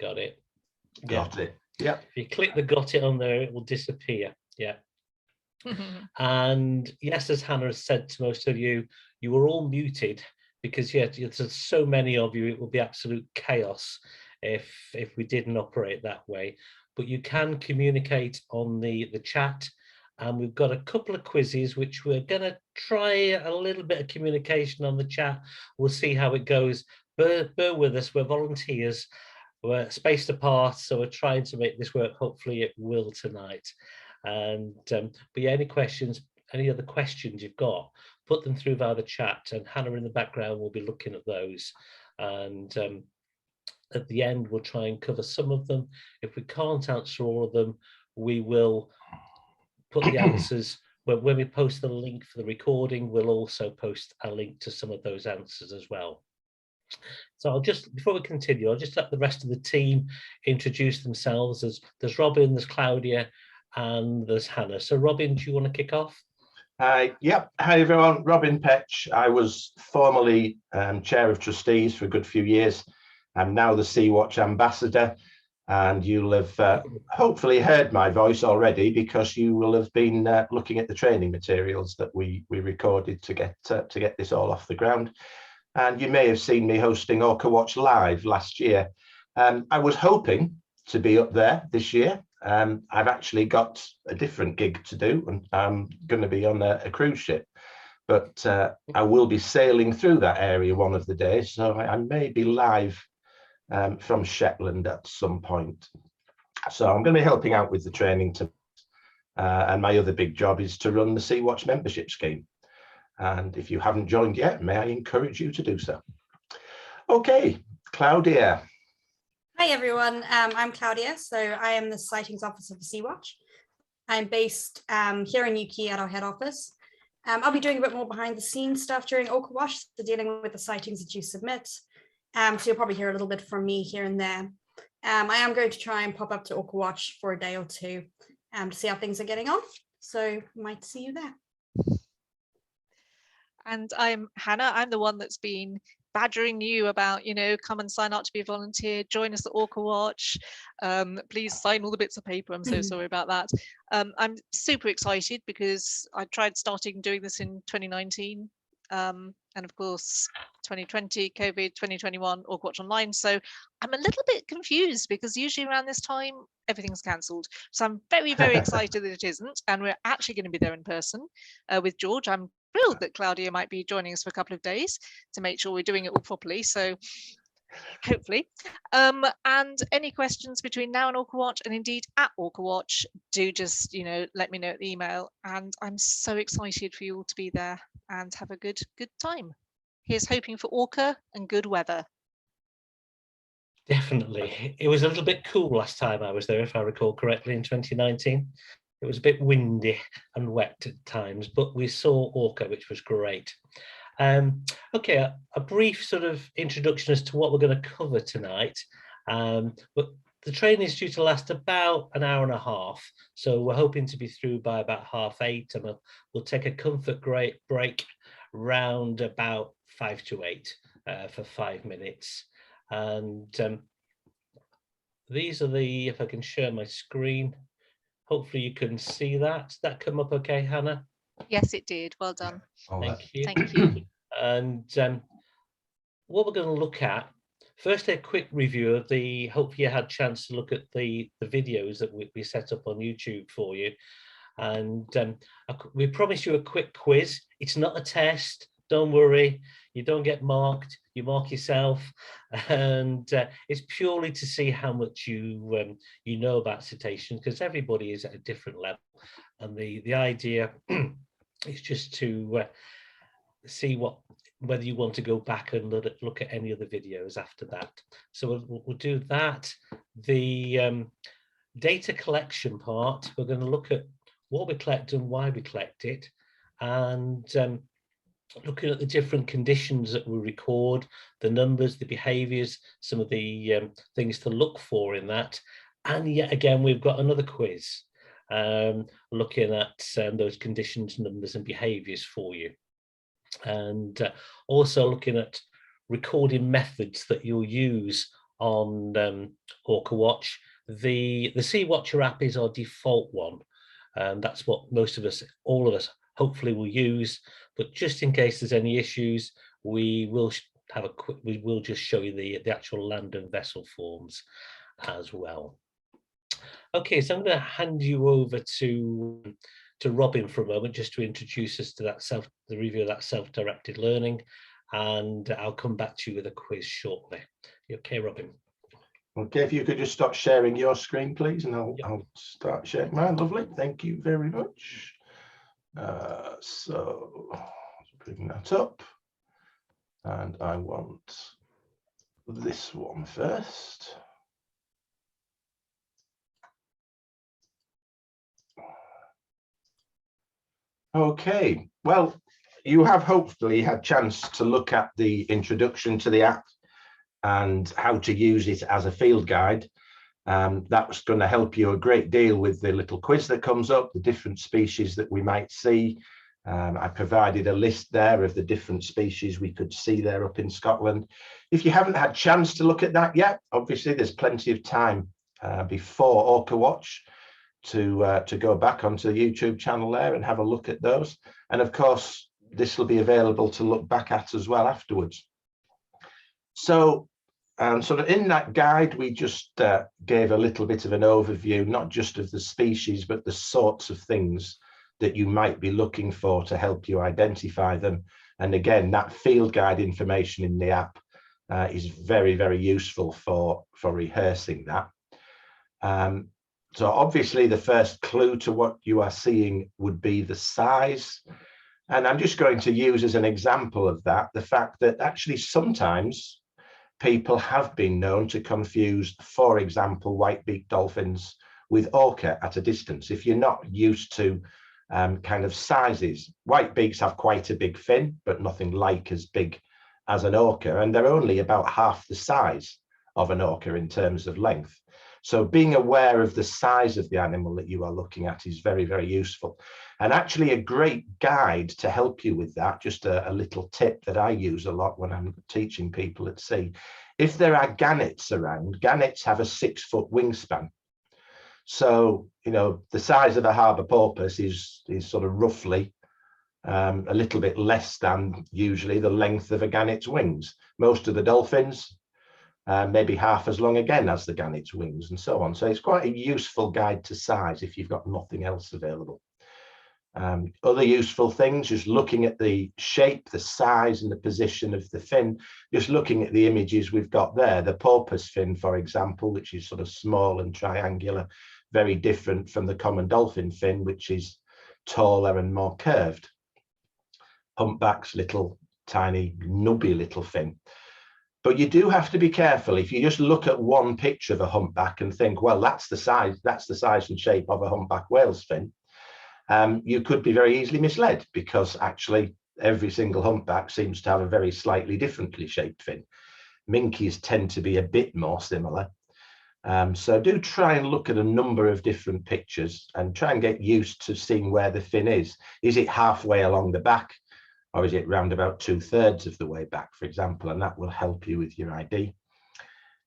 Got it. Got it. Yeah. If you click the got it on there, it will disappear. Yeah. And yes, as Hannah has said to most of you, you were all muted because there's so many of you, it will be absolute chaos if we didn't operate that way. But you can communicate on the chat, and we've got a couple of quizzes which we're going to try a little bit of communication on the chat. We'll see how it goes. Bear with us, we're volunteers, we're spaced apart, so we're trying to make this work. Hopefully it will tonight. And but yeah, any other questions you've got, put them through via the chat, and Hannah in the background will be looking at those. And at the end, we'll try and cover some of them. If we can't answer all of them, we will put the answers. When we post the link for the recording, we'll also post a link to some of those answers as well. So before we continue, I'll just let the rest of the team introduce themselves. There's Robin, there's Claudia, and there's Hannah. So Robin, do you want to kick off? Yep. Hi everyone, Robin Petch. I was formerly Chair of Trustees for a good few years. I'm now the Sea Watch Ambassador, and you'll have hopefully heard my voice already because you will have been looking at the training materials that we recorded to get this all off the ground. And you may have seen me hosting Orca Watch Live last year. I was hoping to be up there this year. I've actually got a different gig to do, and I'm going to be on a cruise ship. But I will be sailing through that area one of the days, so I may be live from Shetland at some point. So I'm going to be helping out with the training and my other big job is to run the Sea Watch membership scheme. And if you haven't joined yet, may I encourage you to do so. Okay, Claudia. Hi everyone, I'm Claudia. So I am the Sightings Officer for Sea Watch. I'm based here in UK at our head office. I'll be doing a bit more behind the scenes stuff during Orca Watch, so dealing with the sightings that you submit. So you'll probably hear a little bit from me here and there. I am going to try and pop up to Orca Watch for a day or two to see how things are getting on. So might see you there. And I'm Hannah. I'm the one that's been badgering you about, come and sign up to be a volunteer, join us at Orca Watch. Please sign all the bits of paper. I'm so sorry about that. I'm super excited because I tried starting doing this in 2019. And of course, 2020, COVID, 2021, Orca Watch Online. So I'm a little bit confused because usually around this time, everything's cancelled. So I'm very, very excited that it isn't. And we're actually going to be there in person with George. I'm thrilled that Claudia might be joining us for a couple of days to make sure we're doing it all properly. So hopefully. And any questions between now and Orca Watch, and indeed at Orca Watch, do just, let me know at the email. And I'm so excited for you all to be there and have a good time. Here's hoping for Orca and good weather. Definitely. It was a little bit cool last time I was there, if I recall correctly, in 2019. It was a bit windy and wet at times, but we saw Orca, which was great. Okay, a brief sort of introduction as to what we're going to cover tonight. But the training is due to last about an hour and a half, so we're hoping to be through by about 8:30, and we'll take a comfort break round about 5 to 8 for 5 minutes. And these are if I can share my screen. Hopefully you can see that. Did that come up okay, Hannah? Yes, it did. Well done. Thank you. Thank you. And what we're going to look at, first a quick review of hopefully you had a chance to look at the videos that we set up on YouTube for you. And we promise you a quick quiz. It's not a test. Don't worry. You don't get marked. You mark yourself. And it's purely to see how much you know about cetaceans, because everybody is at a different level. And the idea is just to see whether you want to go back and look at any other videos after that. So we'll do that. The data collection part, we're going to look at what we collect and why we collect it, and looking at the different conditions that we record, the numbers, the behaviours, some of the things to look for in that. And yet again, we've got another quiz looking at those conditions, numbers and behaviours for you. And also looking at recording methods that you'll use on Orca Watch. The Sea Watcher app is our default one, and that's what most of us, all of us, hopefully will use. But just in case there's any issues, we will we will just show you the actual land and vessel forms as well. Okay, so I'm going to hand you over to Robin for a moment, just to introduce us to the review of that self-directed learning, and I'll come back to you with a quiz shortly. You okay, Robin? Okay, if you could just stop sharing your screen, please, and I'll start sharing mine. Lovely, thank you very much. So let's bring that up, and I want this one first. Okay, well, you have hopefully had a chance to look at the introduction to the app and how to use it as a field guide. That's going to help you a great deal with the little quiz that comes up, the different species that we might see. I provided a list there of the different species we could see there up in Scotland. If you haven't had a chance to look at that yet, obviously there's plenty of time before Orca Watch to go back onto the YouTube channel there and have a look at those. And of course, this will be available to look back at as well afterwards. So sort of in that guide, we just gave a little bit of an overview, not just of the species, but the sorts of things that you might be looking for to help you identify them. And again, that field guide information in the app is very, very useful for rehearsing that. So obviously the first clue to what you are seeing would be the size. And I'm just going to use as an example of that, the fact that actually sometimes people have been known to confuse, for example, white-beaked dolphins with orca at a distance. If you're not used to kind of sizes, white-beaks have quite a big fin, but nothing like as big as an orca. And they're only about half the size of an orca in terms of length. So being aware of the size of the animal that you are looking at is very, very useful. And actually a great guide to help you with that, just a little tip that I use a lot when I'm teaching people at sea. If there are gannets around, gannets have a 6-foot wingspan. So, you know, the size of a harbour porpoise is sort of roughly a little bit less than usually the length of a gannet's wings. Most of the dolphins, maybe half as long again as the gannet's wings and so on. So it's quite a useful guide to size if you've got nothing else available. Other useful things, just looking at the shape, the size and the position of the fin, just looking at the images we've got there, the porpoise fin, for example, which is sort of small and triangular, very different from the common dolphin fin, which is taller and more curved. Humpback's little tiny nubby little fin. But you do have to be careful. If you just look at one picture of a humpback and think, well, that's the size and shape of a humpback whale's fin, you could be very easily misled, because actually every single humpback seems to have a very slightly differently shaped fin. Minkies tend to be a bit more similar. So do try and look at a number of different pictures and try and get used to seeing where the fin is. Is it halfway along the back? Or is it round about 2/3 of the way back, for example, and that will help you with your ID.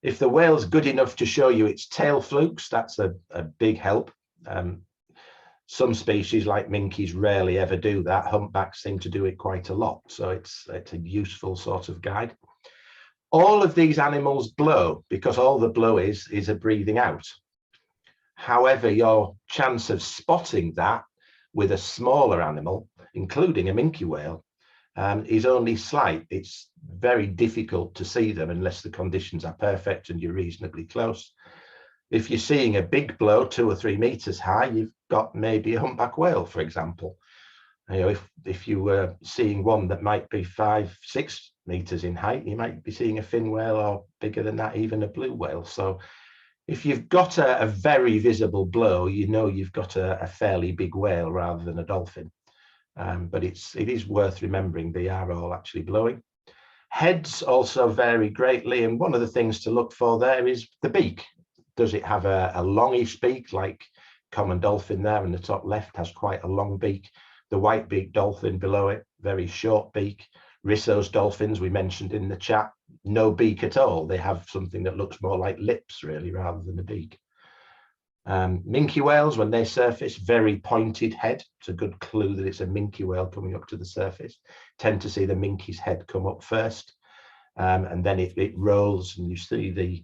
If the whale's good enough to show you its tail flukes, that's a big help. Some species like minkies rarely ever do that. Humpbacks seem to do it quite a lot, so it's a useful sort of guide. All of these animals blow, because all the blow is a breathing out. However, your chance of spotting that with a smaller animal, including a minke whale, is only slight. It's very difficult to see them unless the conditions are perfect and you're reasonably close. If you're seeing a big blow 2 or 3 meters high, you've got maybe a humpback whale, for example. You know, if you were seeing one that might be 5-6 meters in height, you might be seeing a fin whale, or bigger than that, even a blue whale. So if you've got a very visible blow, you know you've got a fairly big whale rather than a dolphin. But it is worth remembering they are all actually blowing. Heads also vary greatly, and one of the things to look for there is the beak. Does it have a longish beak, like common dolphin there in the top left has quite a long beak? The white-beaked dolphin below it, very short beak. Risso's dolphins, we mentioned in the chat, no beak at all. They have something that looks more like lips really rather than a beak. Minke whales, when they surface, very pointed head. It's a good clue that it's a minke whale coming up to the surface. Tend to see the minke's head come up first, and then it rolls, and you see the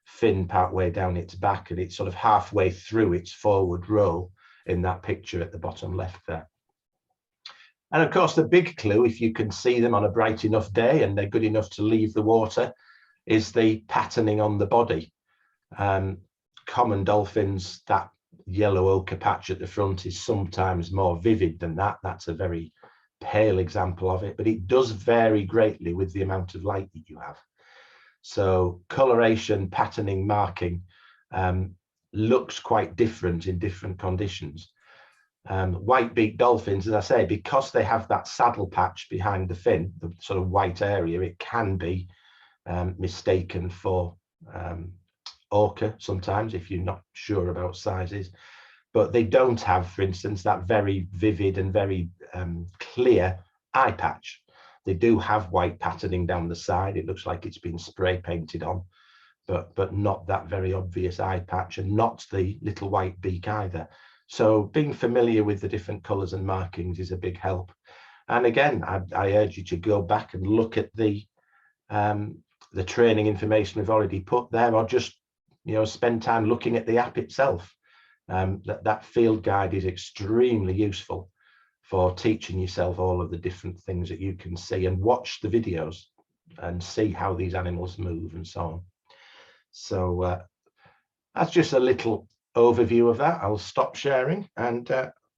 fin part way down its back, and it's sort of halfway through its forward roll in that picture at the bottom left there. And of course, the big clue, if you can see them on a bright enough day and they're good enough to leave the water, is the patterning on the body. Common dolphins, that yellow ochre patch at the front is sometimes more vivid than that. That's a very pale example of it, but it does vary greatly with the amount of light that you have. So coloration, patterning, marking looks quite different in different conditions. White-beaked dolphins, as I say, because they have that saddle patch behind the fin, the sort of white area, it can be mistaken for orca sometimes if you're not sure about sizes. But they don't have, for instance, that very vivid and very clear eye patch. They do have white patterning down the side. It looks like it's been spray painted on, but not that very obvious eye patch, and not the little white beak either. So being familiar with the different colours and markings is a big help. And again, I urge you to go back and look at the training information we've already put there, or just spend time looking at the app itself. That field guide is extremely useful for teaching yourself all of the different things that you can see, and watch the videos and see how these animals move and so on. So that's just a little overview of that. I'll stop sharing and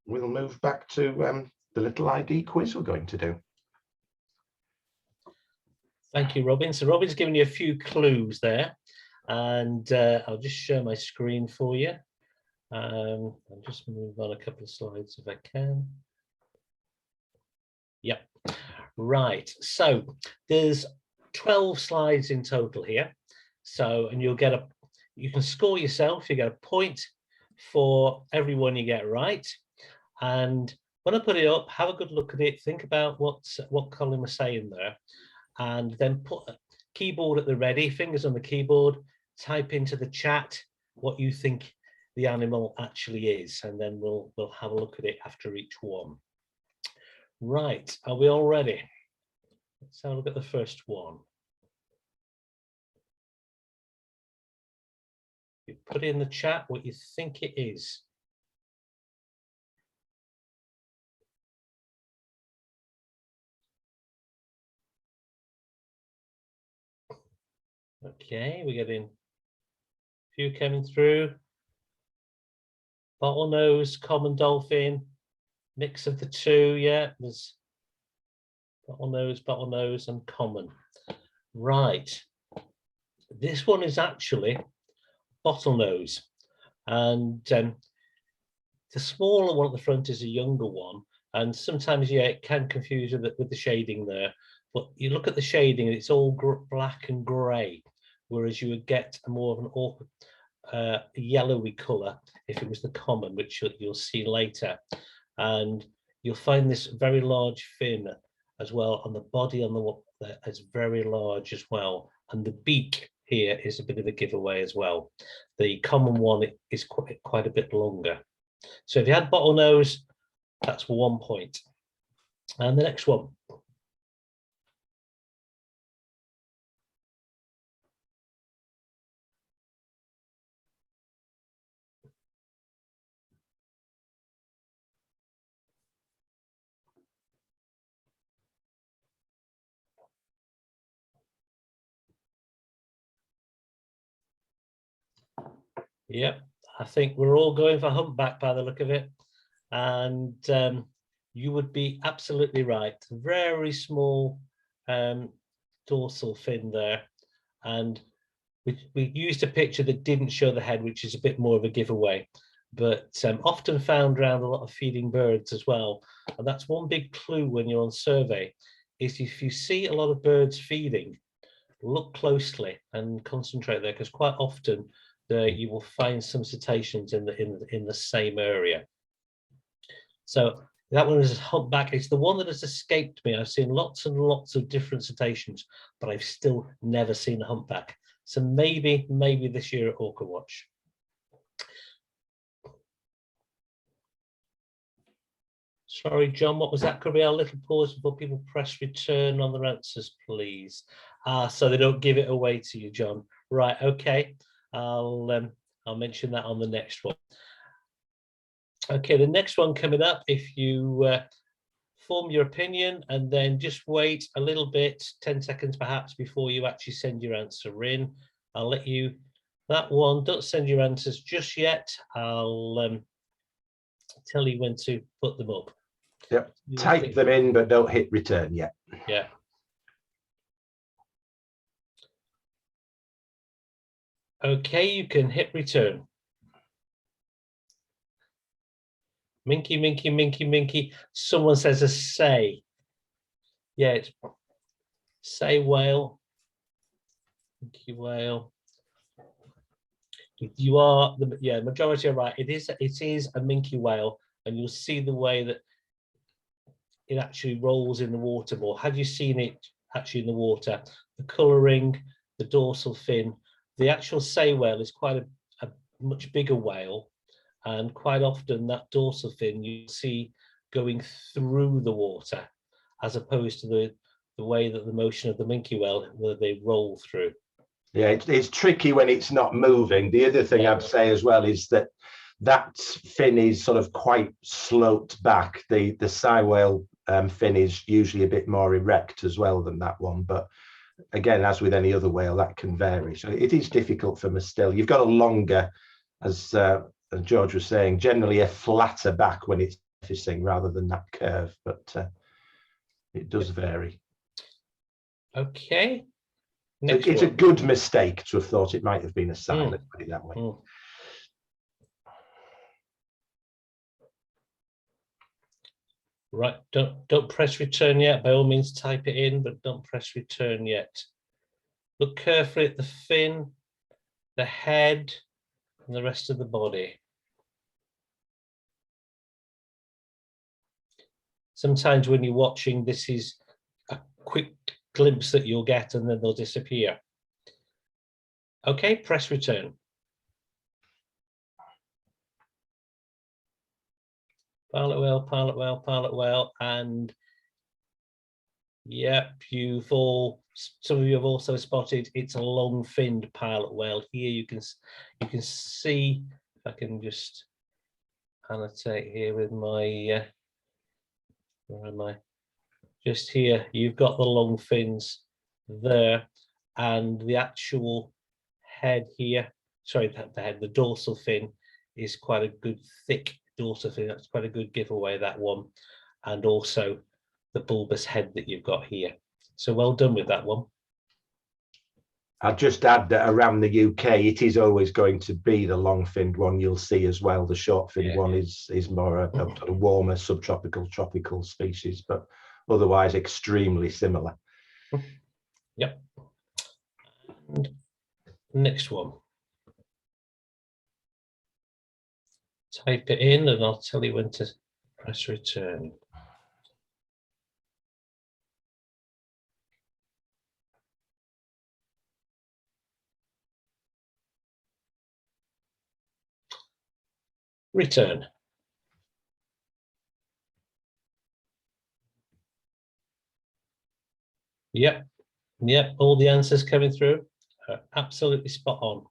we'll move back to the little ID quiz we're going to do. Thank you, Robin. So Robin's given you a few clues there, and I'll just share my screen for you. I'll just move on a couple of slides if I can. Yep. Right. So there's 12 slides in total here. So, and you can score yourself. You get a point for every one you get right. And when I put it up, have a good look at it. Think about what Colin was saying there, and then put a keyboard at the ready, fingers on the keyboard, type into the chat what you think the animal actually is, and then we'll have a look at it after each one. Right, are we all ready? Let's have a look at the first one. You put in the chat what you think it is. Okay, we're getting a few coming through. Bottlenose, common dolphin, mix of the two. Yeah, there's bottlenose, and common. Right, this one is actually bottlenose, and the smaller one at the front is a younger one, and sometimes it can confuse with the shading there, but you look at the shading and it's all black and grey, whereas you would get more of an yellowy colour if it was the common, which you'll see later. And you'll find this very large fin as well, and the body on the is very large as well, and the beak here is a bit of a giveaway as well. The common one is quite a bit longer. So if you had bottlenose, that's 1 point. And the next one. Yep, I think we're all going for humpback by the look of it. And you would be absolutely right. Very small dorsal fin there. And we used a picture that didn't show the head, which is a bit more of a giveaway, but often found around a lot of feeding birds as well. And that's one big clue when you're on survey, is if you see a lot of birds feeding, look closely and concentrate there, because quite often you will find some cetaceans in the same area. So That one is humpback. It's the one that has escaped me. I've seen lots and lots of different cetaceans, but I've still never seen a humpback. So maybe this year at Orca Watch. Sorry, John, what was that? Could be a little pause before people press return on their answers, please. So they don't give it away to you, John. Right, okay. I'll mention that on the next one. Okay, the next one coming up, if you form your opinion and then just wait a little bit, 10 seconds perhaps, before you actually send your answer in. I'll let you, that one, don't send your answers just yet. I'll tell you when to put them up. Yep. Type them in, but don't hit return yet. Yeah. Okay, you can hit return. Minky, Minky, Minky, Minky. Someone says a say. Yeah, it's say whale. Minky whale. You are the majority are right. It is a minky whale, and you'll see the way that it actually rolls in the water more. Have you seen it actually in the water? The colouring, the dorsal fin. The actual sei whale is quite a much bigger whale, and quite often that dorsal fin you see going through the water, as opposed to the way that the motion of the minke whale, where they roll through. Yeah, it's tricky when it's not moving. The other thing I'd say as well is that that fin is sort of quite sloped back. The sei whale fin is usually a bit more erect as well than that one. But again, as with any other whale, that can vary. So it is difficult from a still. You've got a longer, as George was saying, generally a flatter back when it's surfacing rather than that curve, but it does vary. Okay. So it's a good mistake to have thought it might have been a sign, let's put it that way. Right, don't press return yet. By all means, type it in, but don't press return yet. Look carefully at the fin, the head, and the rest of the body. Sometimes when you're watching, this is a quick glimpse that you'll get, and then they'll disappear. Okay, press return. Pilot whale, pilot whale, pilot whale, and yep, some of you have also spotted it's a long-finned pilot whale. Here you can see, if I can just annotate here with my where am I? Just here, you've got the long fins there, and the actual head here, sorry, the dorsal fin is quite a good thick dorsal fin. That's quite a good giveaway, that one, and also the bulbous head that you've got here. So well done with that one. I'll just add that around the UK, it is always going to be the long-finned one you'll see as well. The short-finned one is more a sort of warmer subtropical, tropical species, but otherwise extremely similar. Yep. And next one. Type it in and I'll tell you when to press return. Return. Yep, all the answers coming through are absolutely spot on.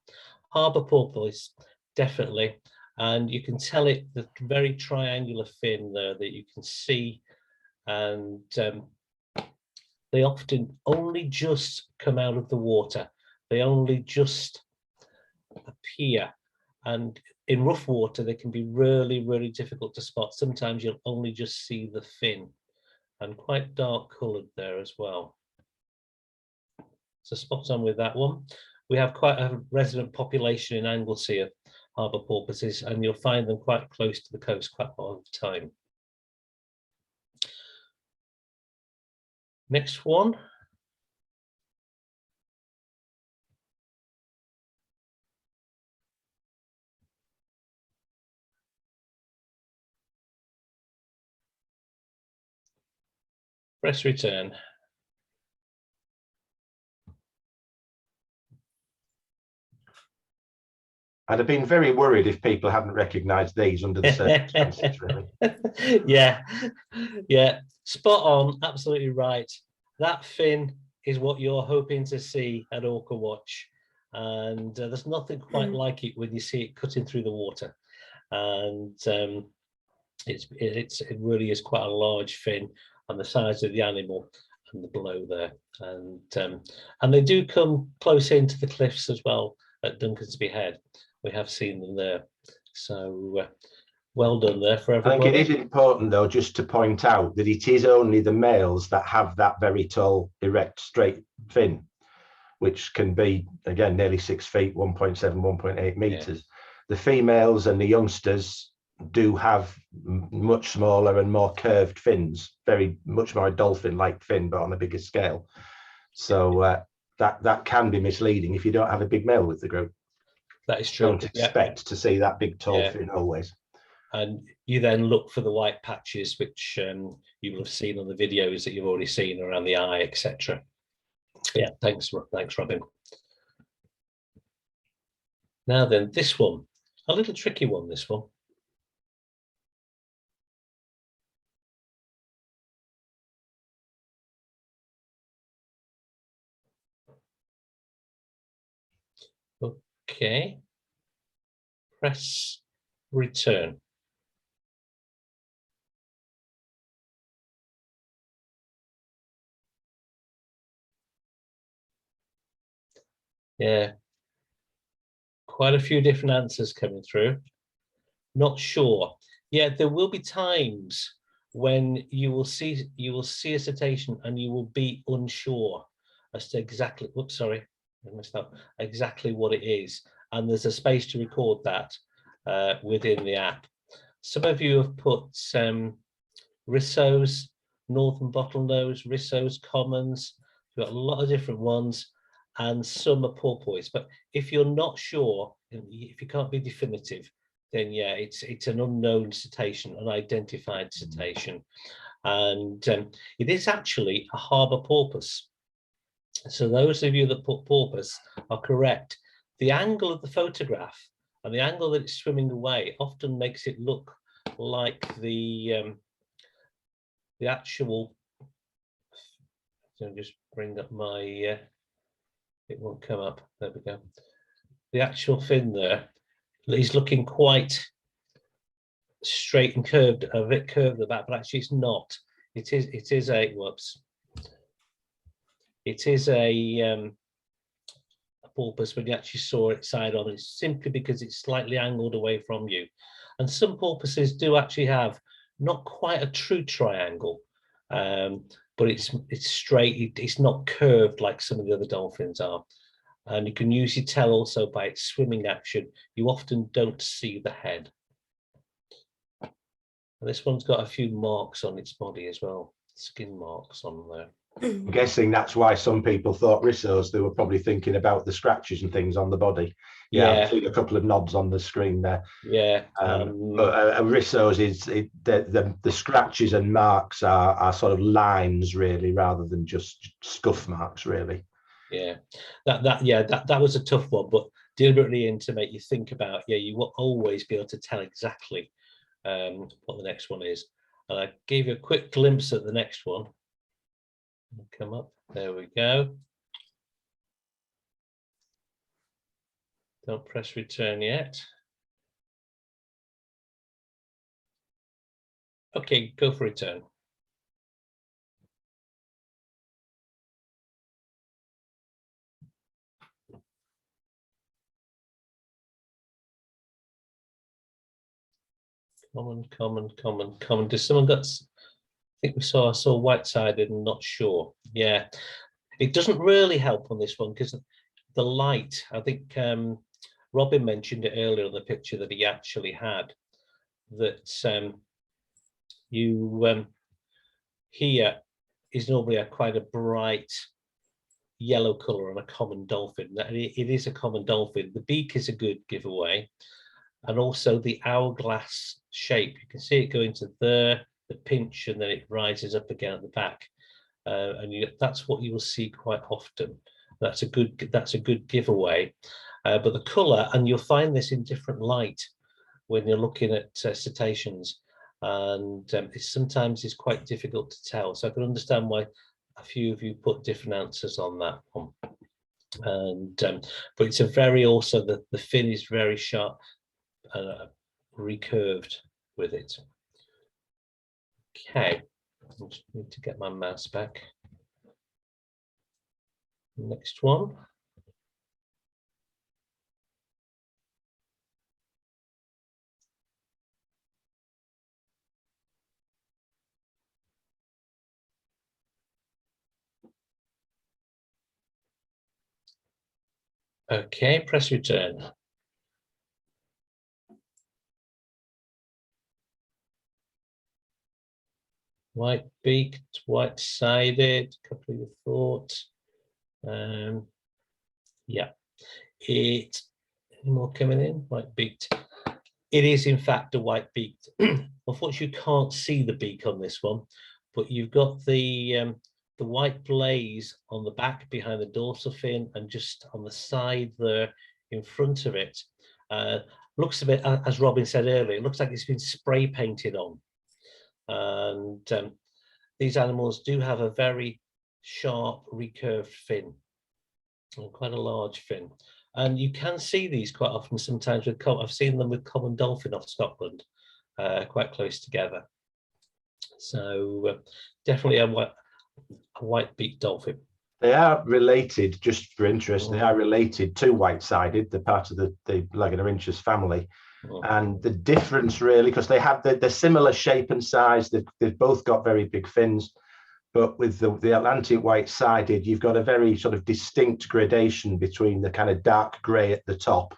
Harbour porpoise, definitely. And you can tell it, the very triangular fin there that you can see, and they often only just come out of the water. They only just appear, and in rough water they can be really, really difficult to spot. Sometimes you'll only just see the fin, and quite dark coloured there as well. So spot on with that one. We have quite a resident population in Anglesey of harbour porpoises, and you'll find them quite close to the coast quite a lot of the time. Next one. Press return. I'd have been very worried if people hadn't recognised these under the circumstances, really. Yeah, yeah, spot on, absolutely right. That fin is what you're hoping to see at Orca Watch, and there's nothing quite like it when you see it cutting through the water, and it really is quite a large fin on the size of the animal and the below there, and they do come close into the cliffs as well at Duncansby Head. We have seen them there, so well done there for everybody. I think it is important, though, just to point out that it is only the males that have that very tall, erect, straight fin, which can be, again, nearly 6 feet, 1.7, 1.8 meters. Yeah. The females and the youngsters do have much smaller and more curved fins, very much more dolphin-like fin, but on a bigger scale. So that can be misleading if you don't have a big male with the group. That is true. Don't expect to see that big tall fin always. And you then look for the white patches, which you will have seen on the videos that you've already seen around the eye, etc. Yeah, thanks, Robin. Now then, this one, a little tricky one, this one. Okay. Press return. Yeah, quite a few different answers coming through. Not sure. Yeah, there will be times when you will see a cetacean and you will be unsure as to exactly. Oops, sorry, I messed up. Exactly what it is, and there's a space to record that within the app. Some of you have put rissos, northern bottlenose, rissos, commons. We've got a lot of different ones, and some are porpoise. But if you're not sure, if you can't be definitive, then yeah, it's an unknown cetacean, unidentified cetacean, and it is actually a harbour porpoise. So those of you that put porpoise are correct. The angle of the photograph and the angle that it's swimming away often makes it look like the actual. So just bring up my. It won't come up. There we go. The actual fin there. He's looking quite straight and curved, a bit curved at the back, but actually it's not. It is a whoops. It is a porpoise when you actually saw it side on. It's simply because it's slightly angled away from you. And some porpoises do actually have not quite a true triangle, but it's straight. It's not curved like some of the other dolphins are. And you can usually tell also by its swimming action. You often don't see the head. And this one's got a few marks on its body as well, skin marks on there. I'm guessing that's why some people thought rissos. They were probably thinking about the scratches and things on the body. Yeah, I've seen a couple of nods on the screen there. Yeah, but rissos is the scratches and marks are sort of lines really, rather than just scuff marks really. Yeah, that was a tough one, but deliberately in to make you think about. Yeah, you will always be able to tell exactly what the next one is. And I gave you a quick glimpse at the next one. Come up, there we go. Don't press return yet. Okay, go for return. Common. Does someone got? I think I saw white-sided and not sure. Yeah, it doesn't really help on this one because the light. I think Robin mentioned it earlier on the picture that he actually had. That here is normally quite a bright yellow color on a common dolphin. It is a common dolphin. The beak is a good giveaway, and also the hourglass shape. You can see it going to there, the pinch, and then it rises up again at the back. and that's what you will see quite often. That's a good giveaway. But the colour, and you'll find this in different light when you're looking at cetaceans, and sometimes it's quite difficult to tell. So I can understand why a few of you put different answers on that one. And but it's a very, also the fin is very sharp and recurved with it. Okay, I just need to get my mouse back. Next one. Okay, press return. White-beaked, white-sided, couple of your thoughts. Yeah, any more coming in? White-beaked. It is in fact a white-beaked. Unfortunately, you can't see the beak on this one, but you've got the white blaze on the back behind the dorsal fin, and just on the side there in front of it. Looks a bit, as Robin said earlier, it looks like it's been spray painted on. And these animals do have a very sharp recurved fin, and quite a large fin. And you can see these quite often sometimes with, I've seen them with common dolphin off Scotland, quite close together. So definitely a white-beaked dolphin. They are related, just for interest, they are related to white-sided, they're part of the Lagonarhynchus family. And the difference really, because they have the similar shape and size, they've both got very big fins, but with the Atlantic white-sided, you've got a very sort of distinct gradation between the kind of dark grey at the top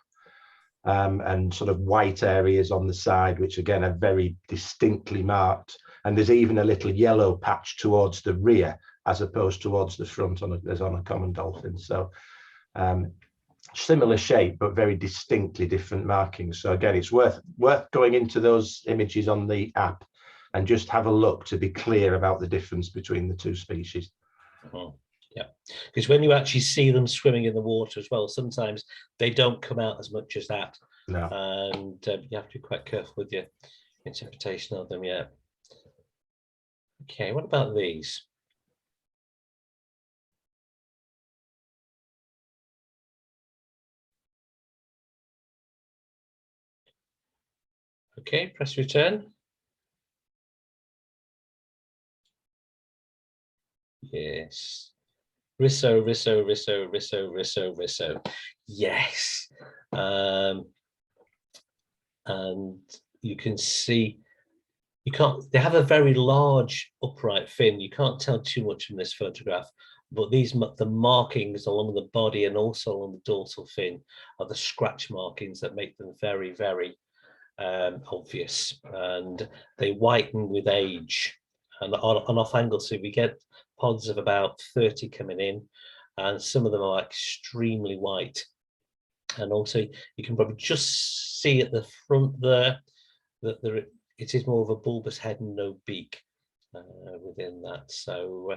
and sort of white areas on the side, which again are very distinctly marked. And there's even a little yellow patch towards the rear as opposed towards the front as on a common dolphin. So similar shape, but very distinctly different markings. So again, it's worth going into those images on the app and just have a look to be clear about the difference between the two species. Yeah, because when you actually see them swimming in the water as well, sometimes they don't come out as much as that. No. And you have to be quite careful with your interpretation of them. Yeah. Okay, what about these? Okay, press return. Yes. Risso. Yes. And you can see, they have a very large upright fin. You can't tell too much from this photograph, but the markings along the body and also along the dorsal fin are the scratch markings that make them very, very obvious, and they whiten with age. And on off angle, so we get pods of about 30 coming in, and some of them are extremely white. And also you can probably just see at the front there that it is more of a bulbous head and no beak within that. So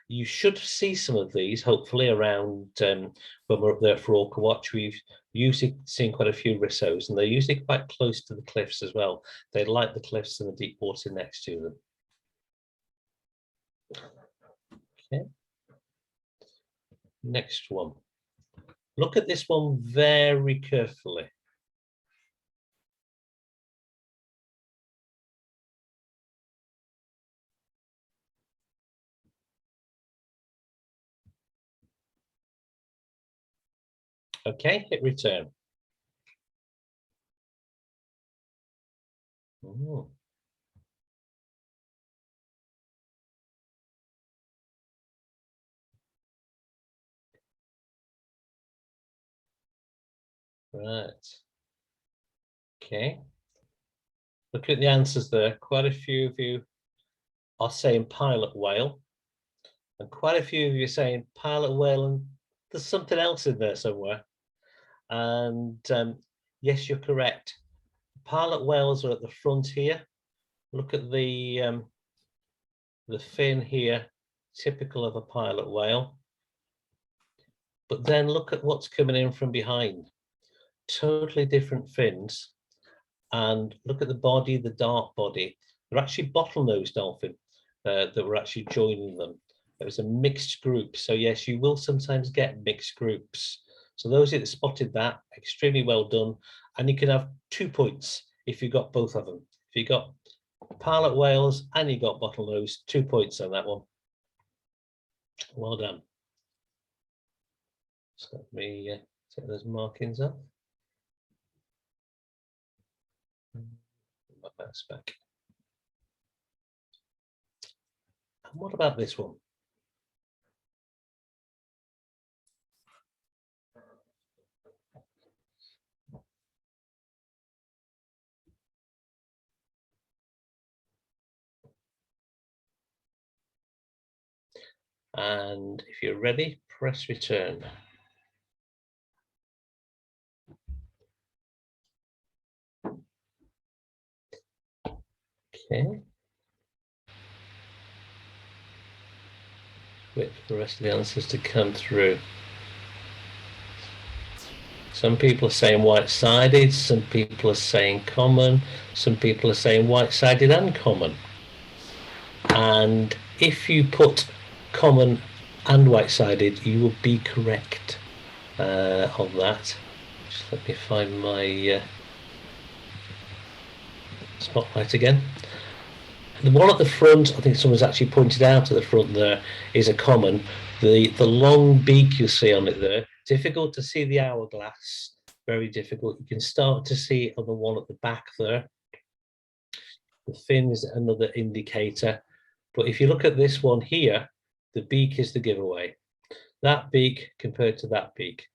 you should see some of these hopefully around when we're up there for Orca Watch. We've usually seen quite a few rissos, and they're usually quite close to the cliffs as well. They like the cliffs and the deep water next to them. Okay. Next one. Look at this one very carefully. Okay, hit return. Ooh. Right. Okay. Look at the answers there. Quite a few of you are saying pilot whale, and quite a few of you are saying pilot whale, and there's something else in there somewhere. And yes, you're correct. Pilot whales are at the front here. Look at the fin here, typical of a pilot whale. But then look at what's coming in from behind. Totally different fins. And look at the body, the dark body. They're actually bottlenose dolphin that were actually joining them. It was a mixed group. So yes, you will sometimes get mixed groups. So those that spotted that, extremely well done. And you can have 2 points if you got both of them. If you got pilot whales and you got bottlenose, 2 points on that one. Well done. So let me take those markings off. My mouse back. And what about this one? And if you're ready, press return. Okay. Wait for the rest of the answers to come through. Some people are saying white-sided, some people are saying common, some people are saying white-sided and common. And if you put common and white-sided, you will be correct on that. Just let me find my spotlight again. The one at the front, I think someone's actually pointed out at the front there, is a common. The long beak you see on it there, difficult to see the hourglass, very difficult. You can start to see on the one at the back there. The fin is another indicator. But if you look at this one here, the beak is the giveaway. That beak compared to that beak.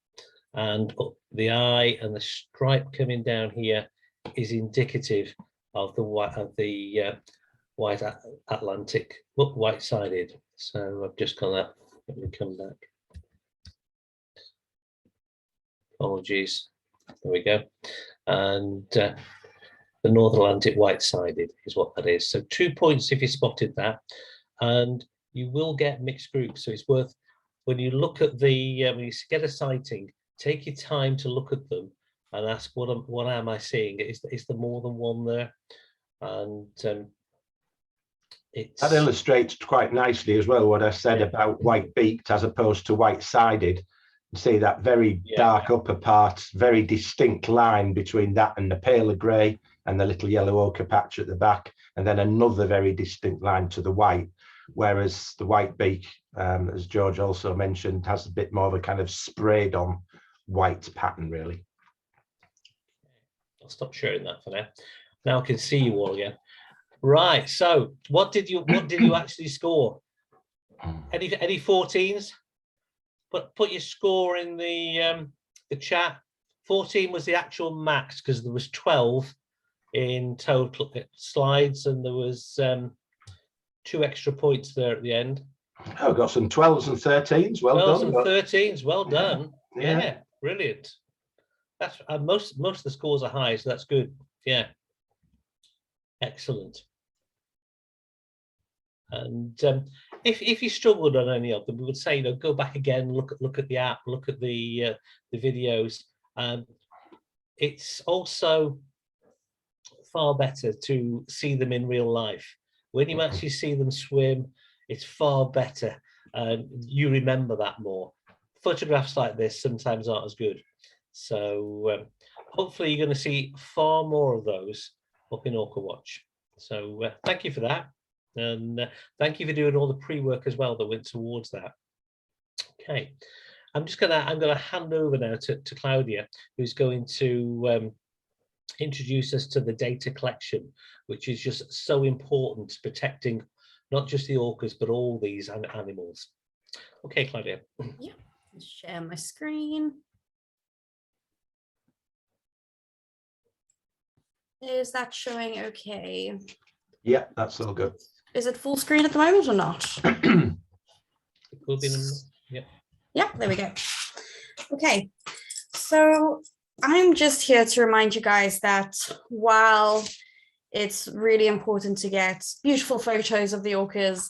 And the eye and the stripe coming down here is indicative of the white Atlantic, look white-sided. So I've just got that. Let me come back. Apologies. There we go. And the North Atlantic white-sided is what that is. So 2 points if you spotted that, and you will get mixed groups. So it's worth, when you look at the when you get a sighting, take your time to look at them and ask what am I seeing? Is there more than one there? And that illustrates quite nicely as well what I said about white-beaked as opposed to white-sided. You see that very dark upper part, very distinct line between that and the paler grey and the little yellow ochre patch at the back, and then another very distinct line to the white. Whereas the white-beak, as George also mentioned, has a bit more of a kind of sprayed on white pattern, really. I'll stop sharing that for now. Now I can see you all again. Right. So what did you actually score? Any 14s? Put your score in the chat. 14 was the actual max because there was 12 in total slides, and there was 2 extra points there at the end. Oh, got some 12s and 13s. Well 12s done. and 13s. Well done. Yeah. Yeah, brilliant. That's most of the scores are high, so that's good. Yeah, excellent. And if you struggled on any of them, we would say, go back again, look at the app, look at the videos. It's also far better to see them in real life. When you actually see them swim, it's far better. You remember that more. Photographs like this sometimes aren't as good. So hopefully you're going to see far more of those up in Orca Watch. So thank you for that. And thank you for doing all the pre-work as well that went towards that. Okay, I'm gonna hand over now to Claudia, who's going to introduce us to the data collection, which is just so important to protecting not just the orcas but all these animals. Okay, Claudia. Yeah, share my screen. Is that showing okay? Yeah, that's all good. Is it full screen at the moment or not? It could be, yeah. Yeah, there we go. Okay, so I'm just here to remind you guys that while it's really important to get beautiful photos of the orcas,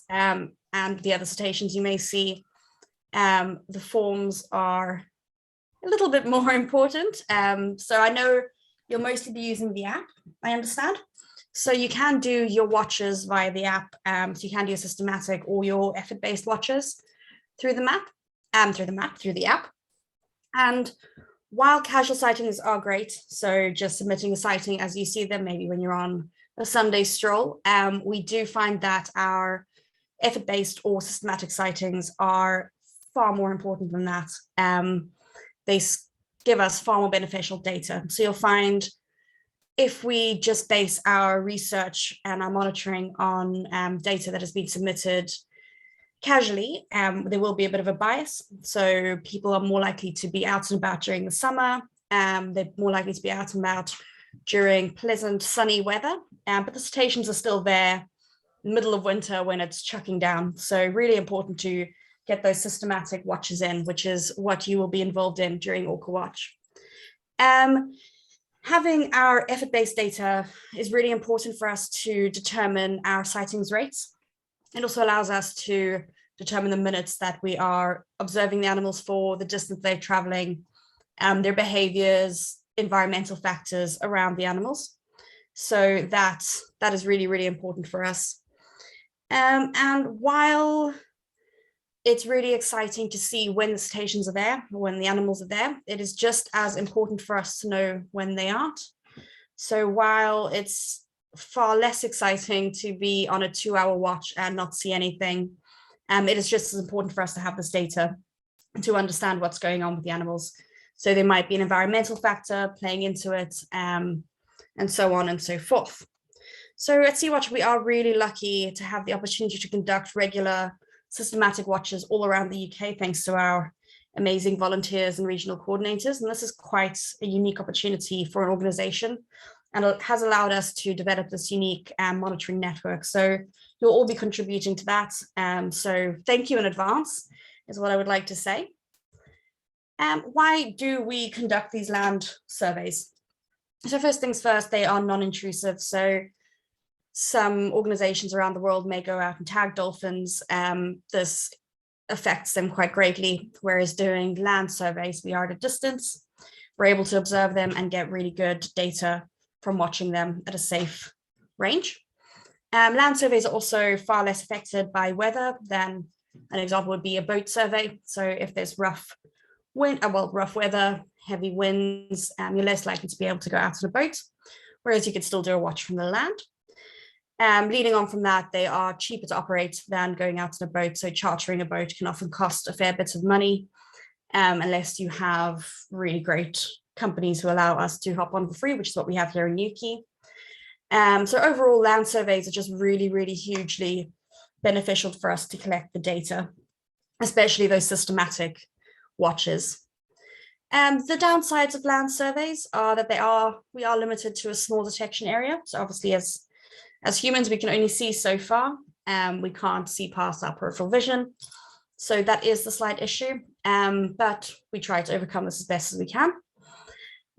and the other cetaceans you may see, the forms are a little bit more important. So I know you'll mostly be using the app, I understand. So you can do your watches via the app. So you can do your systematic or your effort-based watches through the app. And while casual sightings are great, so just submitting a sighting as you see them, maybe when you're on a Sunday stroll, we do find that our effort-based or systematic sightings are far more important than that. They give us far more beneficial data. So you'll find if we just base our research and our monitoring on data that has been submitted casually, there will be a bit of a bias. So people are more likely to be out and about during the summer. They're more likely to be out and about during pleasant sunny weather, but the cetaceans are still there in the middle of winter when it's chucking down. So really important to get those systematic watches in, which is what you will be involved in during Orca Watch. Having our effort-based data is really important for us to determine our sightings rates. It also allows us to determine the minutes that we are observing the animals for, the distance they're traveling, their behaviors, environmental factors around the animals. So that is really, really important for us. And while it's really exciting to see when the cetaceans are there, when the animals are there, it is just as important for us to know when they aren't. So while it's far less exciting to be on a 2-hour watch and not see anything, it is just as important for us to have this data to understand what's going on with the animals. So there might be an environmental factor playing into it, and so on and so forth. So at Sea-Watch, we are really lucky to have the opportunity to conduct regular systematic watches all around the UK, thanks to our amazing volunteers and regional coordinators. And this is quite a unique opportunity for an organization, and it has allowed us to develop this unique monitoring network. So you'll all be contributing to that. So thank you in advance is what I would like to say. Why do we conduct these land surveys? So first things first, they are non-intrusive. So some organizations around the world may go out and tag dolphins. This affects them quite greatly, whereas doing land surveys, we are at a distance. We're able to observe them and get really good data from watching them at a safe range. Land surveys are also far less affected by weather than an example would be a boat survey. So if there's rough weather, heavy winds, you're less likely to be able to go out on a boat, whereas you could still do a watch from the land. Leading on from that, they are cheaper to operate than going out on a boat. So chartering a boat can often cost a fair bit of money, unless you have really great companies who allow us to hop on for free, which is what we have here in Yuki. So overall, land surveys are just really, really hugely beneficial for us to collect the data, especially those systematic watches. The downsides of land surveys are that we are limited to a small detection area. So obviously, as humans, we can only see so far. We can't see past our peripheral vision. So that is the slight issue, but we try to overcome this as best as we can.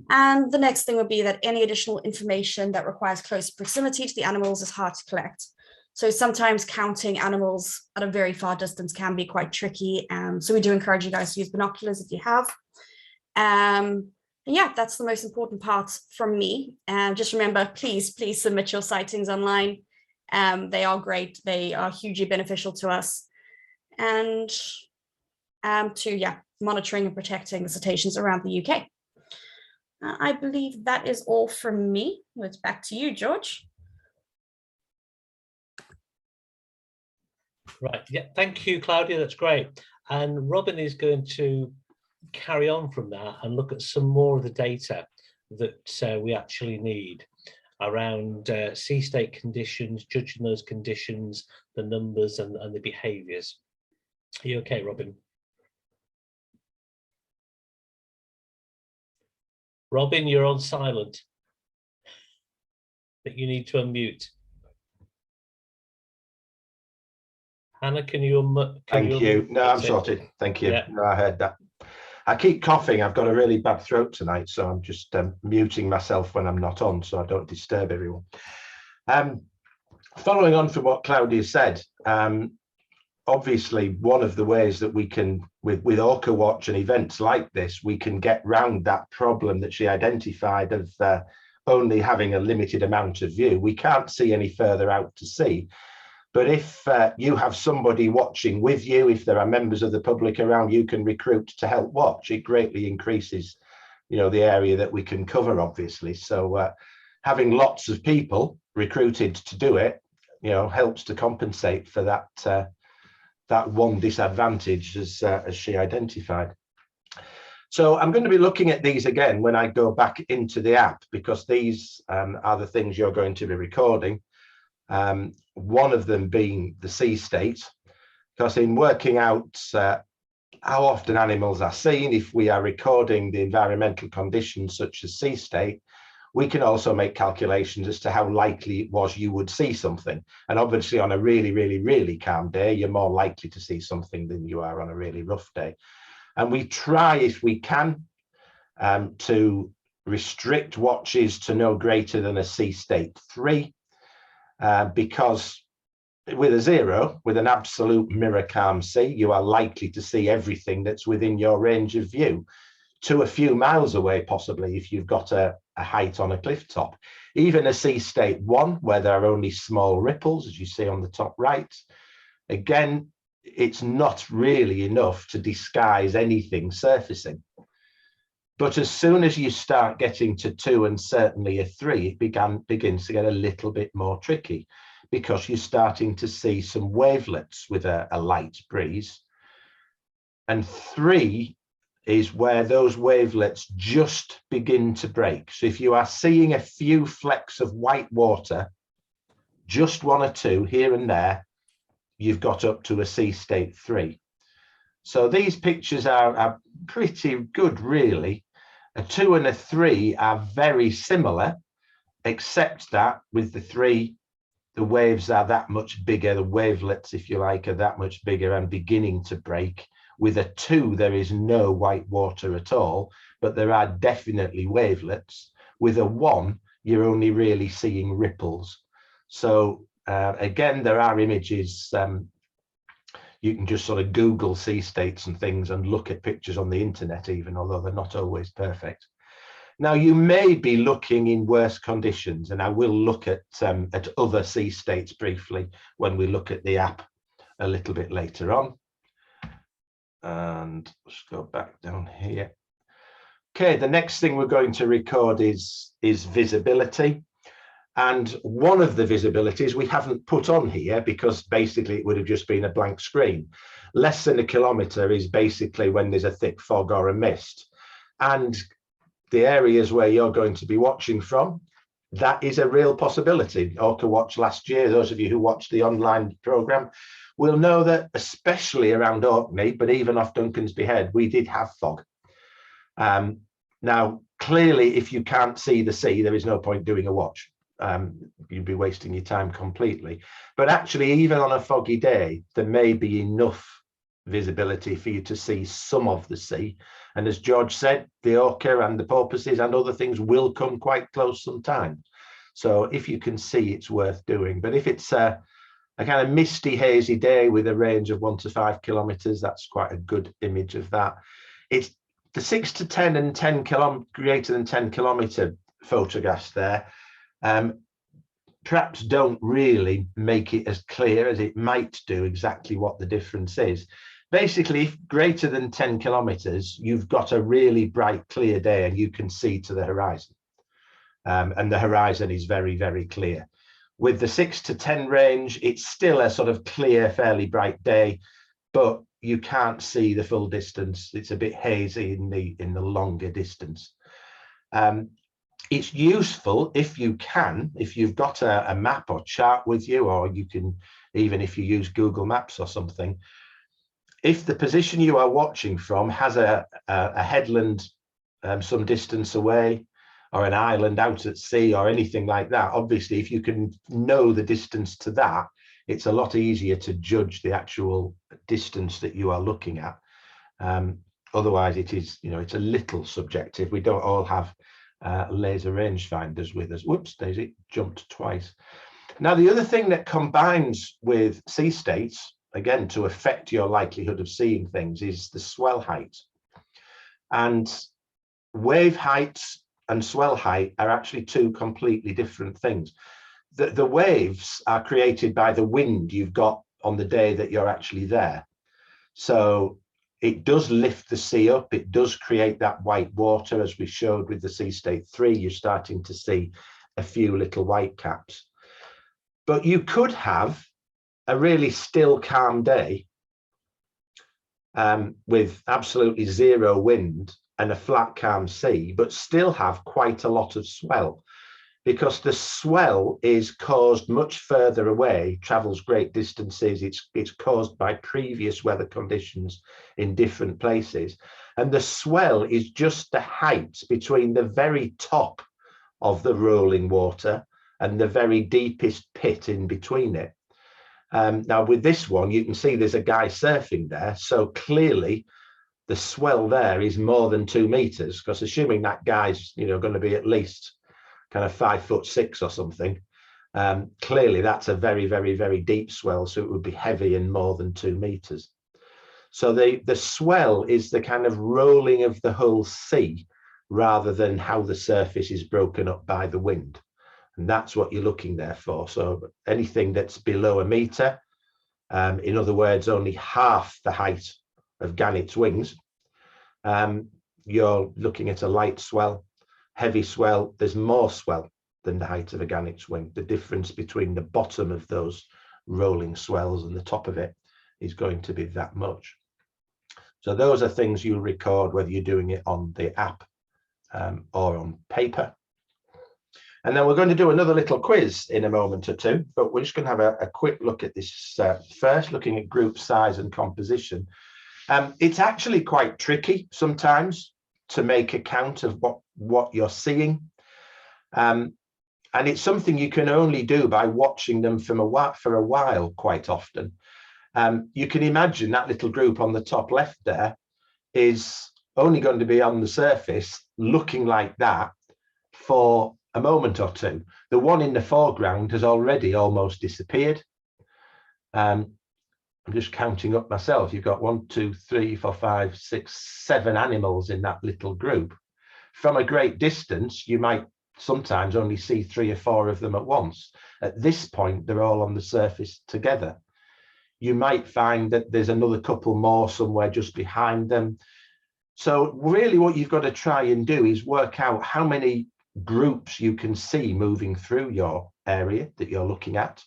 And the next thing would be that any additional information that requires close proximity to the animals is hard to collect. So sometimes counting animals at a very far distance can be quite tricky. So we do encourage you guys to use binoculars if you have. And yeah, that's the most important part from me. Just remember, please submit your sightings online. They are great. They are hugely beneficial to us. And to monitoring and protecting the cetaceans around the UK. I believe that is all from me. It's back to you, George. Right, yeah, thank you, Claudia, that's great. And Robin is going to carry on from that and look at some more of the data that we actually need around sea state conditions, judging those conditions, the numbers and the behaviours. Are you okay, Robin? Robin, you're on silent. But you need to unmute. Hannah, can you? Thank you. No, I'm sorted. Thank you. Yeah. No, I heard that. I keep coughing. I've got a really bad throat tonight, so I'm just muting myself when I'm not on, so I don't disturb everyone. Following on from what Claudia said, obviously one of the ways that we can, with Orca Watch and events like this, we can get round that problem that she identified of only having a limited amount of view. We can't see any further out to sea. But if you have somebody watching with you, if there are members of the public around, you can recruit to help watch. It greatly increases, the area that we can cover, obviously. So having lots of people recruited to do it, helps to compensate for that one disadvantage as she identified. So I'm going to be looking at these again when I go back into the app, because these are the things you're going to be recording. One of them being the sea state, because in working out how often animals are seen, if we are recording the environmental conditions such as sea state, we can also make calculations as to how likely it was you would see something. And obviously on a really, really, really calm day, you're more likely to see something than you are on a really rough day. And we try, if we can, to restrict watches to no greater than a sea state 3, because with a 0, with an absolute mirror calm sea, you are likely to see everything that's within your range of view, to a few miles away, possibly, if you've got a height on a cliff top. Even a sea state 1, where there are only small ripples, as you see on the top right, again, it's not really enough to disguise anything surfacing. But as soon as you start getting to 2 and certainly a 3, it begins to get a little bit more tricky, because you're starting to see some wavelets with a light breeze. And 3 is where those wavelets just begin to break. So if you are seeing a few flecks of white water, just 1 or 2 here and there, you've got up to a sea state 3. So these pictures are pretty good, really. A 2 and a 3 are very similar, except that with the 3, the waves are that much bigger, the wavelets, if you like, are that much bigger and beginning to break. With a 2, there is no white water at all, but there are definitely wavelets. With a 1, you're only really seeing ripples. So again, there are images. You can just sort of Google sea states and things and look at pictures on the internet even, although they're not always perfect. Now, you may be looking in worse conditions, and I will look at other sea states briefly when we look at the app a little bit later on. And let's go back down here. Okay, the next thing we're going to record is visibility. And one of the visibilities we haven't put on here, because basically it would have just been a blank screen. Less than a kilometre is basically when there's a thick fog or a mist. And the areas where you're going to be watching from, that is a real possibility. Orca Watch last year, those of you who watched the online programme will know that, especially around Orkney, but even off Duncansby Head, we did have fog. Now, clearly, if you can't see the sea, there is no point doing a watch. You'd be wasting your time completely. But actually, even on a foggy day, there may be enough visibility for you to see some of the sea. And as George said, the orca and the porpoises and other things will come quite close sometimes. So if you can see, it's worth doing. But if it's a kind of misty, hazy day with a range of 1 to 5 kilometres, that's quite a good image of that. It's the 6 to 10 and 10 greater than 10 kilometre photographs there. Perhaps don't really make it as clear as it might do exactly what the difference is. Basically, if greater than 10 kilometres, you've got a really bright, clear day and you can see to the horizon. And the horizon is very, very clear. With the 6 to 10 range, it's still a sort of clear, fairly bright day, but you can't see the full distance. It's a bit hazy in the longer distance. It's useful if you can, if you've got a map or chart with you, or you can, even if you use Google Maps or something, if the position you are watching from has a headland some distance away, or an island out at sea or anything like that, obviously, if you can know the distance to that, it's a lot easier to judge the actual distance that you are looking at. Otherwise, it is, it's a little subjective. We don't all have laser rangefinders with us. Whoops, Daisy jumped twice. Now, the other thing that combines with sea states again, to affect your likelihood of seeing things is the swell height. And wave height and swell height are actually two completely different things. The waves are created by the wind you've got on the day that you're actually there. So it does lift the sea up. It does create that white water, as we showed with the sea state 3. You're starting to see a few little white caps. But you could have a really still, calm day with absolutely zero wind and a flat, calm sea, but still have quite a lot of swell, because the swell is caused much further away, travels great distances. It's caused by previous weather conditions in different places. And the swell is just the height between the very top of the rolling water and the very deepest pit in between it. Now with this one, you can see there's a guy surfing there. So clearly the swell there is more than 2 meters, because assuming that guy's, going to be at least kind of 5'6" or something, clearly that's a very, very, very deep swell. So it would be heavy and more than 2 meters. So the swell is the kind of rolling of the whole sea rather than how the surface is broken up by the wind. And that's what you're looking there for. So anything that's below 1 meter, in other words, only half the height of gannet's wings, you're looking at a light swell. Heavy swell, there's more swell than the height of a gannet's wing. The difference between the bottom of those rolling swells and the top of it is going to be that much. So those are things you'll record whether you're doing it on the app or on paper. And then we're going to do another little quiz in a moment or two, but we're just going to have a quick look at this first, looking at group size and composition. It's actually quite tricky sometimes to make a count of what you're seeing. And it's something you can only do by watching them for a while quite often. You can imagine that little group on the top left there is only going to be on the surface looking like that for a moment or two. The one in the foreground has already almost disappeared. I'm just counting up myself. You've got 1, 2, 3, 4, 5, 6, 7 animals in that little group. From a great distance, you might sometimes only see 3 or 4 of them at once. At this point, they're all on the surface together. You might find that there's another couple more somewhere just behind them. So really what you've got to try and do is work out how many groups you can see moving through your area that you're looking at,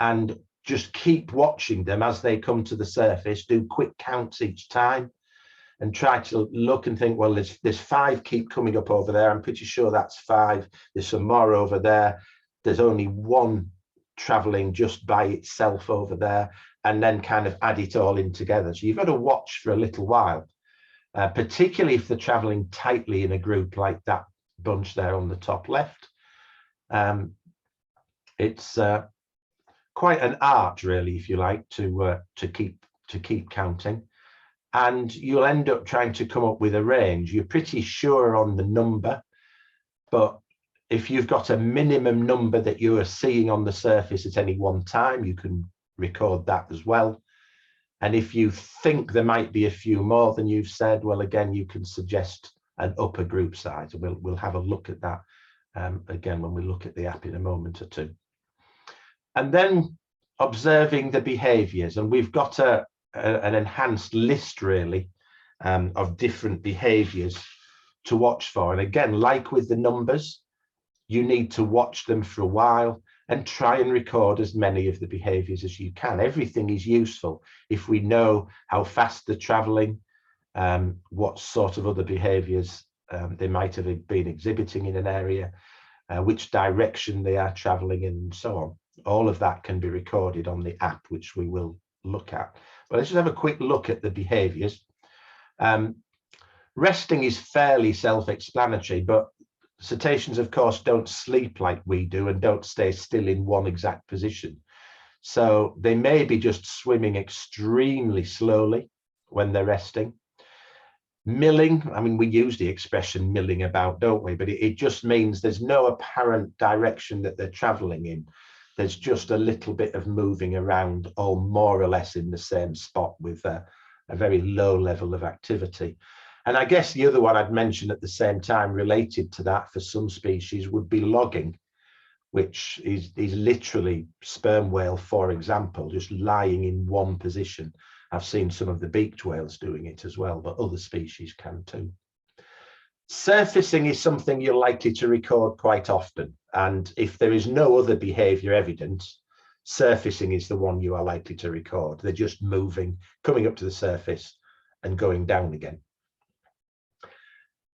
and just keep watching them as they come to the surface. Do quick counts each time and try to look and think, well, there's 5 keep coming up over there. I'm pretty sure that's 5. There's some more over there. There's only 1 traveling just by itself over there, and then kind of add it all in together. So you've got to watch for a little while, particularly if they're traveling tightly in a group like that bunch there on the top left. It's quite an art, really, if you like, to keep counting, and you'll end up trying to come up with a range. You're pretty sure on the number, but if you've got a minimum number that you are seeing on the surface at any one time, you can record that as well. And if you think there might be a few more than you've said, well, again, you can suggest an upper group size. We'll have a look at that again when we look at the app in a moment or two. And then observing the behaviors, and we've got an enhanced list really of different behaviors to watch for. And again, like with the numbers, you need to watch them for a while and try and record as many of the behaviors as you can. Everything is useful if we know how fast they're traveling, what sort of other behaviors they might have been exhibiting in an area, which direction they are traveling in, and so on. All of that can be recorded on the app, which we will look at. But let's just have a quick look at the behaviors. Resting is fairly self-explanatory, but cetaceans, of course, don't sleep like we do and don't stay still in one exact position. So they may be just swimming extremely slowly when they're resting. Milling, I mean, we use the expression milling about, don't we? But it just means there's no apparent direction that they're traveling in. there's just a little bit of moving around, all more or less in the same spot with a very low level of activity. And I guess the other one I'd mention at the same time related to that for some species would be logging, which is literally sperm whale, for example, just lying in one position. I've seen some of the beaked whales doing it as well, but other species can too. Surfacing is something you're likely to record quite often. And if there is no other behavior evidence, surfacing is the one you are likely to record. They're just moving, coming up to the surface and going down again.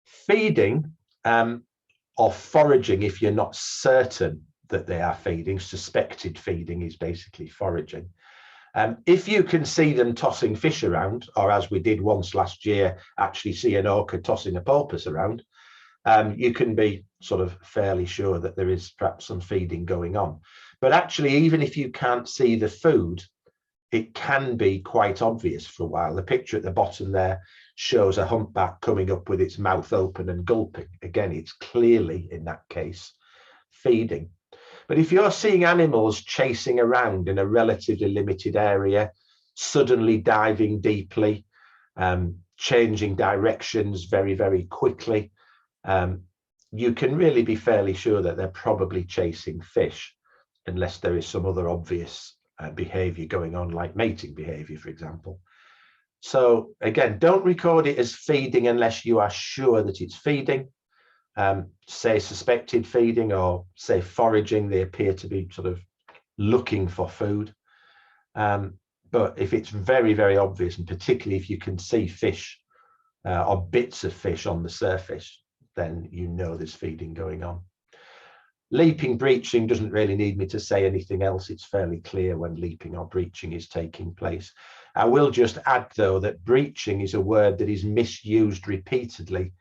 Feeding or foraging, if you're not certain that they are feeding, suspected feeding is basically foraging. If you can see them tossing fish around, or as we did once last year, actually see an orca tossing a porpoise around, you can be sort of fairly sure that there is perhaps some feeding going on. But actually, even if you can't see the food, it can be quite obvious for a while. The picture at the bottom there shows a humpback coming up with its mouth open and gulping. Again, it's clearly, in that case, feeding. But if you're seeing animals chasing around in a relatively limited area, suddenly diving deeply, changing directions very, very quickly, you can really be fairly sure that they're probably chasing fish, unless there is some other obvious behavior going on, like mating behavior, for example. So again, don't record it as feeding unless you are sure that it's feeding. Say suspected feeding or say foraging, they appear to be sort of looking for food. But if it's very, very obvious, and particularly if you can see fish or bits of fish on the surface, then you know there's feeding going on. Leaping, breaching doesn't really need me to say anything else. It's fairly clear when leaping or breaching is taking place. I will just add, though, that breaching is a word that is misused repeatedly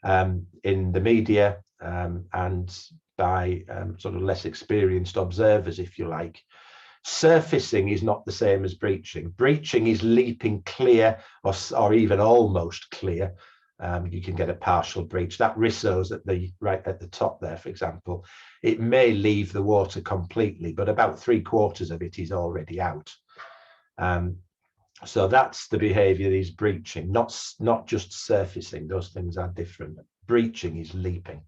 in the media and by sort of less experienced observers, if you like. Surfacing is not the same as breaching. Breaching is leaping clear or even almost clear. You can get a partial breach. That risso's right at the top there, for example. It may leave the water completely, but about 3/4 of it is already out. So that's the behavior that is breaching, not just surfacing. Those things are different. Breaching is leaping.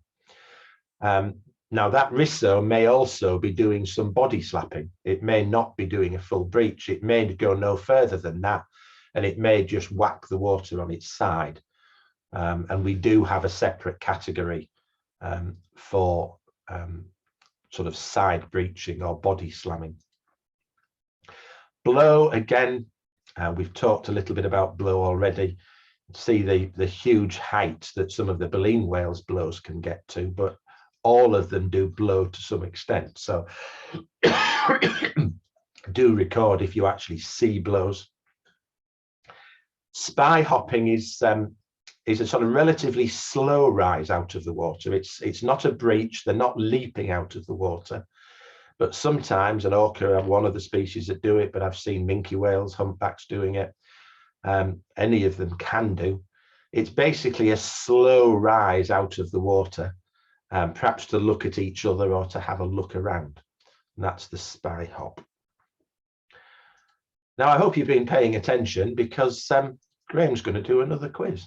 Now that risso may also be doing some body slapping. It may not be doing a full breach. It may go no further than that, and it may just whack the water on its side. And we do have a separate category for sort of side breaching or body slamming. Blow, again, we've talked a little bit about blow already. See the huge height that some of the baleen whales blows can get to, but all of them do blow to some extent. So do record if you actually see blows. Spy hopping is a sort of relatively slow rise out of the water. It's not a breach. They're not leaping out of the water. But sometimes, and orca are one of the species that do it, but I've seen minke whales, humpbacks doing it. Any of them can do. It's basically a slow rise out of the water, perhaps to look at each other or to have a look around. And that's the spy hop. Now, I hope you've been paying attention, because Graham's going to do another quiz.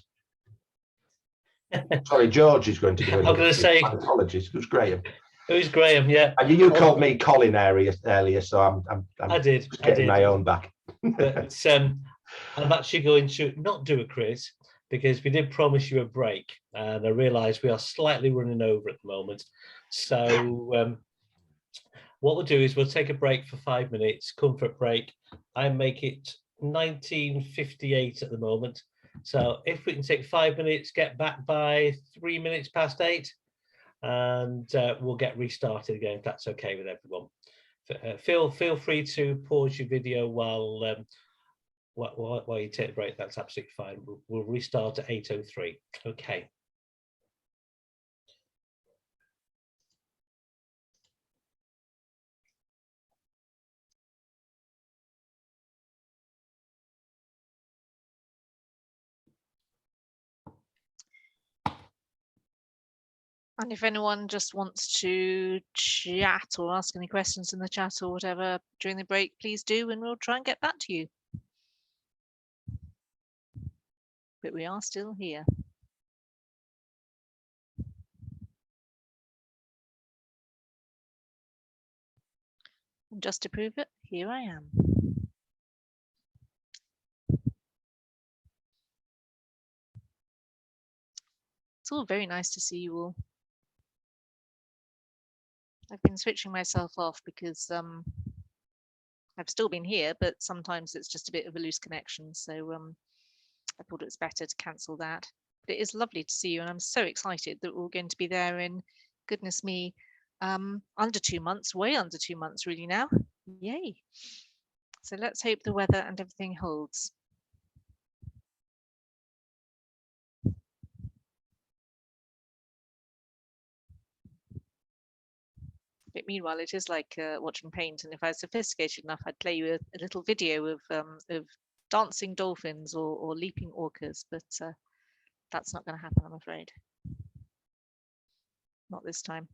Sorry, George is going to do another I'm going to say, apologies, it was Graham. Who's Graham? Yeah. And you called me Colin earlier, so I'm I did. getting my own back. But I'm actually going to not do a quiz, because we did promise you a break, and I realise we are slightly running over at the moment. So what we'll do is we'll take a break for 5 minutes, comfort break. I make it 19:58 at the moment. So if we can take 5 minutes, get back by 3 minutes past 8, and we'll get restarted again, if that's okay with everyone. Feel free to pause your video while you take a break. That's absolutely fine. We'll restart at 8:03. Okay. And if anyone just wants to chat or ask any questions in the chat or whatever during the break, please do, and we'll try and get back to you. But we are still here. And just to prove it, here I am. It's all very nice to see you all. I've been switching myself off because I've still been here, but sometimes it's just a bit of a loose connection. So I thought it was better to cancel that. But it is lovely to see you, and I'm so excited that we're all going to be there in, goodness me, under 2 months, way under 2 months really now. Yay. So let's hope the weather and everything holds. But meanwhile, it is like watching paint, and if I was sophisticated enough, I'd play you a little video of dancing dolphins or leaping orcas, but that's not going to happen, I'm afraid. Not this time.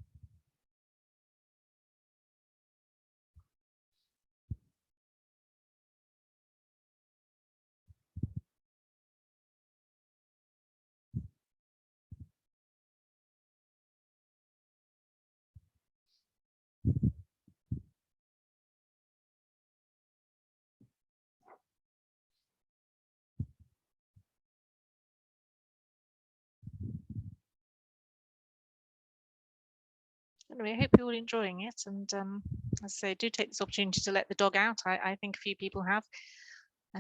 Anyway, I hope you're all enjoying it, and as I say, do take this opportunity to let the dog out. I think a few people have.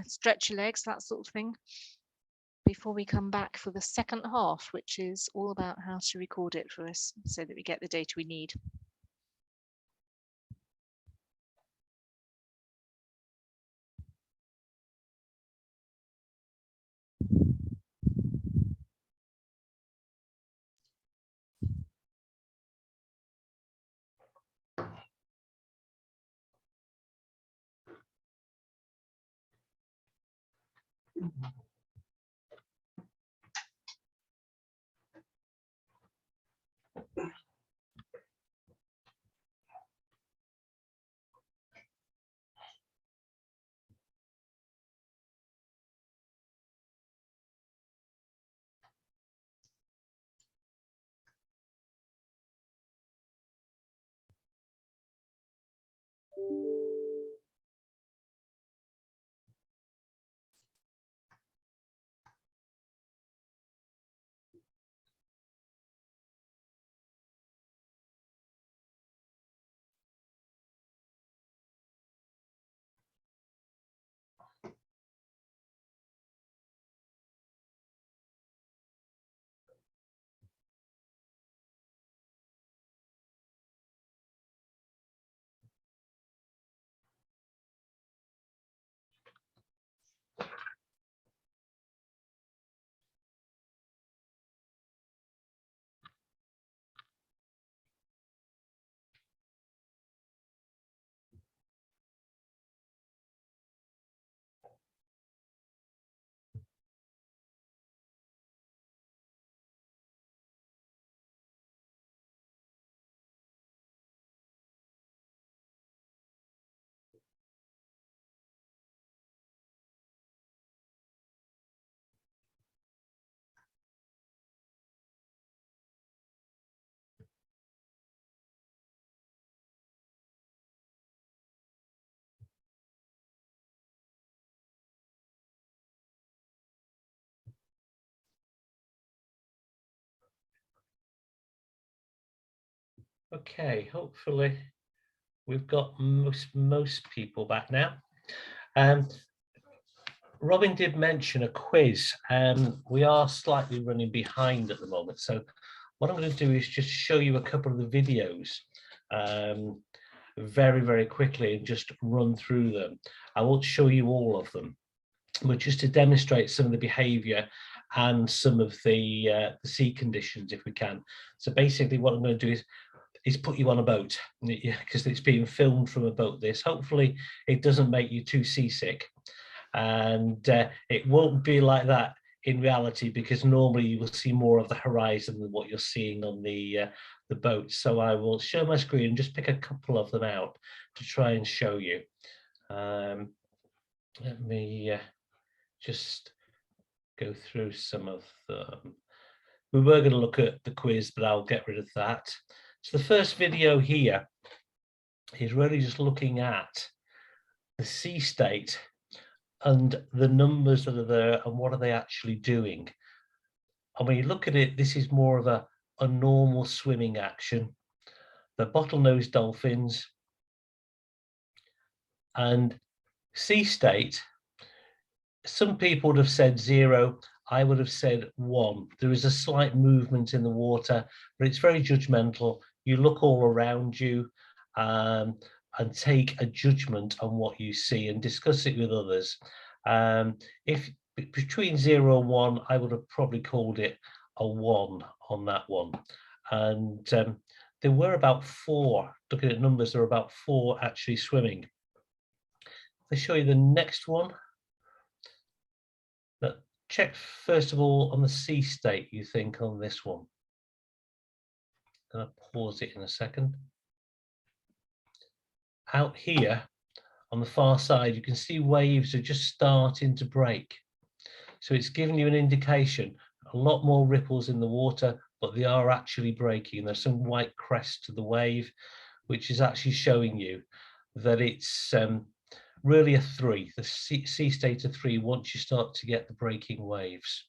Stretch your legs, that sort of thing, before we come back for the second half, which is all about how to record it for us so that we get the data we need. Okay, hopefully we've got most people back now. Robin did mention a quiz. We are slightly running behind at the moment, so what I'm going to do is just show you a couple of the videos very quickly and just run through them. I won't show you all of them, but just to demonstrate some of the behavior and some of the sea conditions if we can. So basically what I'm going to do is put you on a boat, because it's being filmed from a boat. This hopefully it doesn't make you too seasick, and it won't be like that in reality, because normally you will see more of the horizon than what you're seeing on the boat. So I will show my screen and just pick a couple of them out to try and show you. Let me just go through some of them. We were going to look at the quiz, but I'll get rid of that. So the first video here is really just looking at the sea state and the numbers that are there and what are they actually doing. And when you look at it, this is more of a normal swimming action. The bottlenose dolphins and sea state, some people would have said 0. I would have said 1. There is a slight movement in the water, but it's very judgmental. You look all around you and take a judgment on what you see and discuss it with others. If between 0 and 1, I would have probably called it a 1 on that one. And there were about 4, looking at numbers, there were about 4 actually swimming. I'll show you the next one. But check first of all on the sea state, you think, on this one. I'm going to pause it in a second. Out here on the far side, you can see waves are just starting to break. So it's giving you an indication, a lot more ripples in the water, but they are actually breaking. There's some white crest to the wave, which is actually showing you that it's really a 3, the sea state of 3, once you start to get the breaking waves.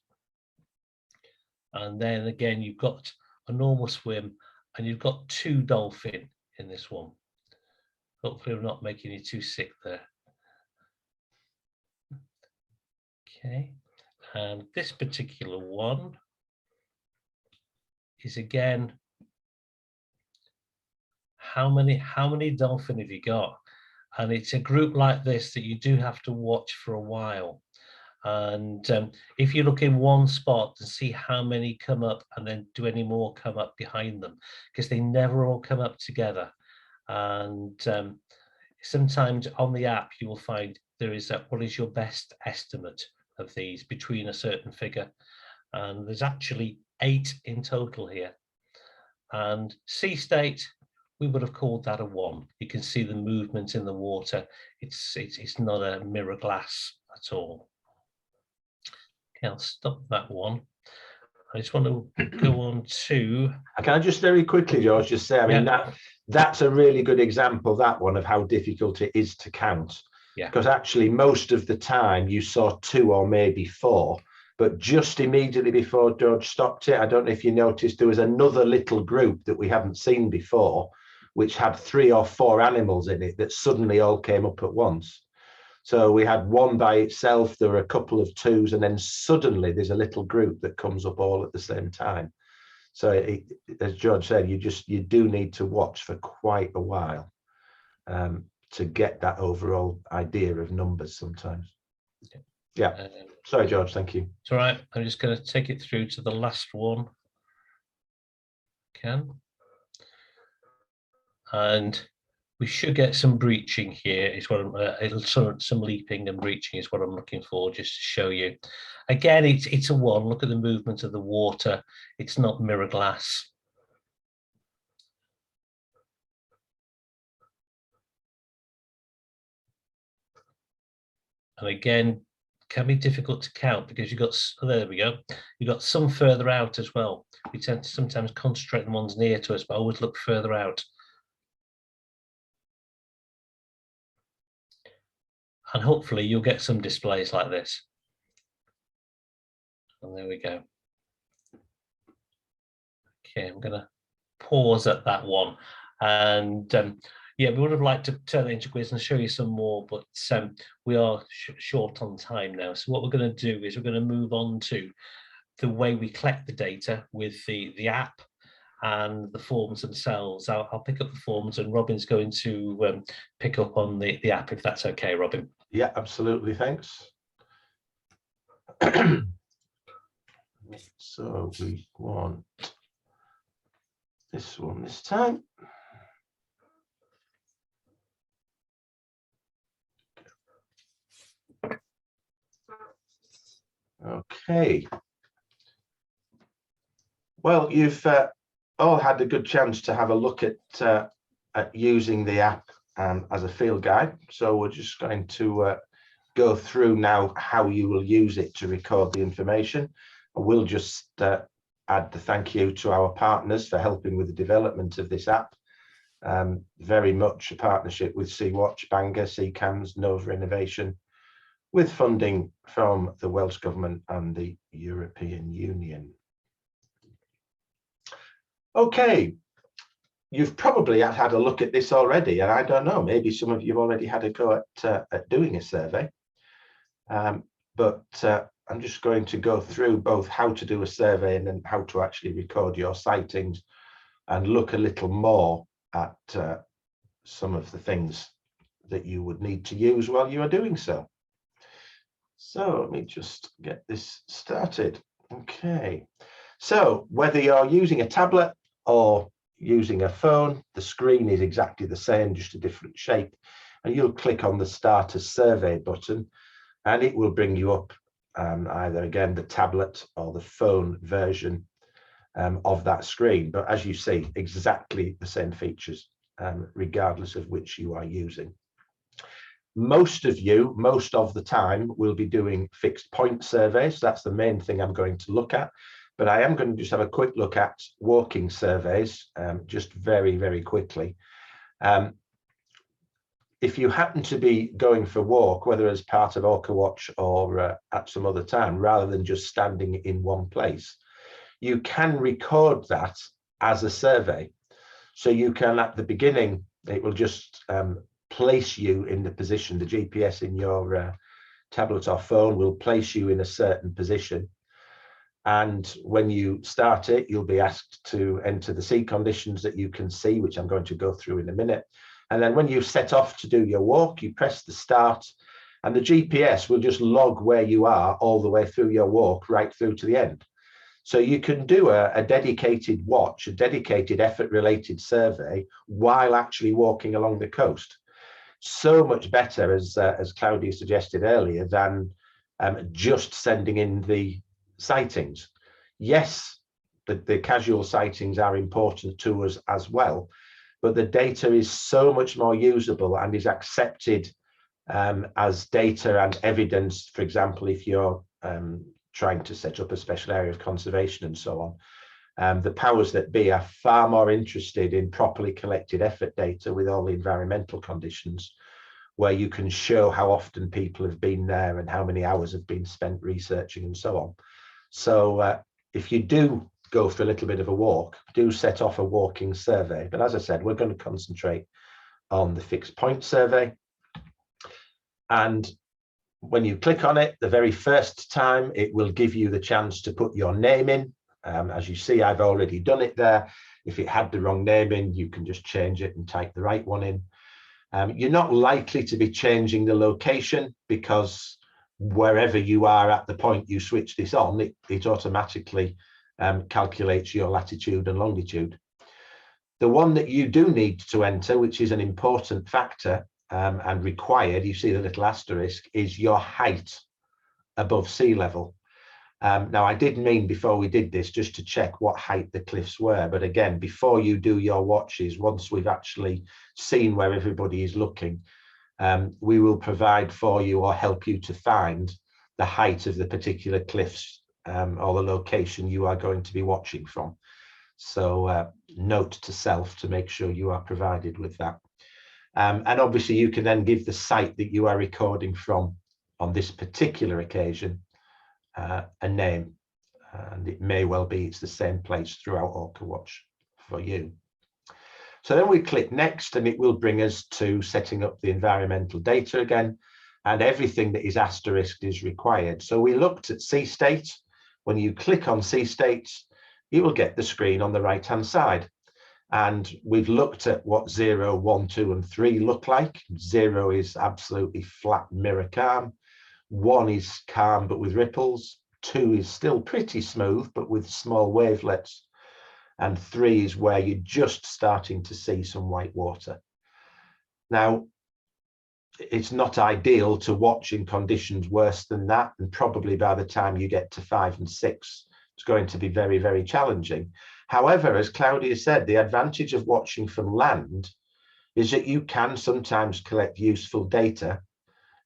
And then again, you've got a normal swim and you've got 2 dolphin in this one. Hopefully I'm not making you too sick there. Okay, and this particular one is again, how many dolphin have you got? And it's a group like this that you do have to watch for a while. And if you look in one spot and see how many come up and then do any more come up behind them, because they never all come up together. And sometimes on the app, you will find there is what is your best estimate of these between a certain figure. And there's actually 8 in total here. And sea state, we would have called that a 1. You can see the movement in the water. It's not a mirror glass at all. Okay, I'll stop that one. I just want to go on to. Can I just very quickly, George, just say, I mean, that's a really good example, that one, of how difficult it is to count. Yeah. Because actually most of the time you saw 2 or maybe 4, but just immediately before George stopped it, I don't know if you noticed, there was another little group that we haven't seen before, which had 3 or 4 animals in it that suddenly all came up at once. So we had 1 by itself, there were a couple of 2s, and then suddenly there's a little group that comes up all at the same time. So as George said, you do need to watch for quite a while to get that overall idea of numbers sometimes. Yeah. Sorry, George, thank you. It's all right. I'm just going to take it through to the last one. And we should get some breaching here. Is what some leaping and breaching is what I'm looking for, just to show you. Again, it's a 1. Look at the movement of the water. It's not mirror glass. And again, can be difficult to count because you've got, there we go, you've got some further out as well. We tend to sometimes concentrate on the ones near to us, but always look further out. And hopefully you'll get some displays like this. And there we go. Okay, I'm going to pause at that one. And yeah, we would have liked to turn it into quiz and show you some more, but we are short on time now. So what we're going to do is we're going to move on to the way we collect the data with the app and the forms themselves. I'll pick up the forms and Robin's going to pick up on the app, if that's okay, Robin. Yeah, absolutely, thanks. So we want this one this time. Okay. Okay. Well, you've all had a good chance to have a look at using the app as a field guide. So we're just going to go through now how you will use it to record the information. We'll just add the thank you to our partners for helping with the development of this app. Very much a partnership with Sea-Watch, Bangor, Seacams, Nova Innovation, with funding from the Welsh Government and the European Union. Okay, you've probably had a look at this already, and I don't know, maybe some of you have already had a go at doing a survey. But I'm just going to go through both how to do a survey and then how to actually record your sightings and look a little more at some of the things that you would need to use while you are doing so. So let me just get this started. Okay, so whether you're using a tablet or using a phone, the screen is exactly the same, just a different shape, and you'll click on the Start a Survey button and it will bring you up either again the tablet or the phone version of that screen. But as you see, exactly the same features regardless of which you are using. Most of you, most of the time, will be doing fixed point surveys. That's the main thing I'm going to look at. But I am going to just have a quick look at walking surveys, just very, very quickly. If you happen to be going for a walk, whether as part of Orca Watch or at some other time, rather than just standing in one place, you can record that as a survey. So you can, at the beginning, it will just place you in the position. The GPS in your tablet or phone will place you in a certain position. And when you start it, you'll be asked to enter the sea conditions that you can see, which I'm going to go through in a minute. And then when you set off to do your walk, you press the start and the GPS will just log where you are all the way through your walk, right through to the end. So you can do a dedicated watch, a dedicated effort-related survey while actually walking along the coast. So much better, as Claudia suggested earlier, than just sending in the sightings. Yes, the casual sightings are important to us as well, but the data is so much more usable and is accepted as data and evidence. For example, if you're trying to set up a special area of conservation and so on, the powers that be are far more interested in properly collected effort data with all the environmental conditions, where you can show how often people have been there and how many hours have been spent researching and so on. So if you do go for a little bit of a walk, do set off a walking survey. But as I said, we're going to concentrate on the fixed point survey. And when you click on it, the very first time, it will give you the chance to put your name in. As you see, I've already done it there. If it had the wrong name in, you can just change it and type the right one in. You're not likely to be changing the location, because wherever you are at the point you switch this on, it automatically calculates your latitude and longitude. The one that you do need to enter, which is an important factor and required, you see the little asterisk, is your height above sea level. Now, I did mean before we did this just to check what height the cliffs were. But again, before you do your watches, once we've actually seen where everybody is looking, we will provide for you or help you to find the height of the particular cliffs or the location you are going to be watching from. So note to self to make sure you are provided with that. And obviously you can then give the site that you are recording from on this particular occasion a name, and it may well be it's the same place throughout Orca Watch for you. So then we click next and it will bring us to setting up the environmental data again, and everything that is asterisked is required. So we looked at sea state. When you click on sea states, you will get the screen on the right hand side. And we've looked at what 0, 1, 2 and 3 look like. 0 is absolutely flat mirror calm. 1 is calm but with ripples. 2 is still pretty smooth but with small wavelets. And 3 is where you're just starting to see some white water. Now, it's not ideal to watch in conditions worse than that, and probably by the time you get to 5 and 6, it's going to be very, very challenging. However, as Claudia said, the advantage of watching from land is that you can sometimes collect useful data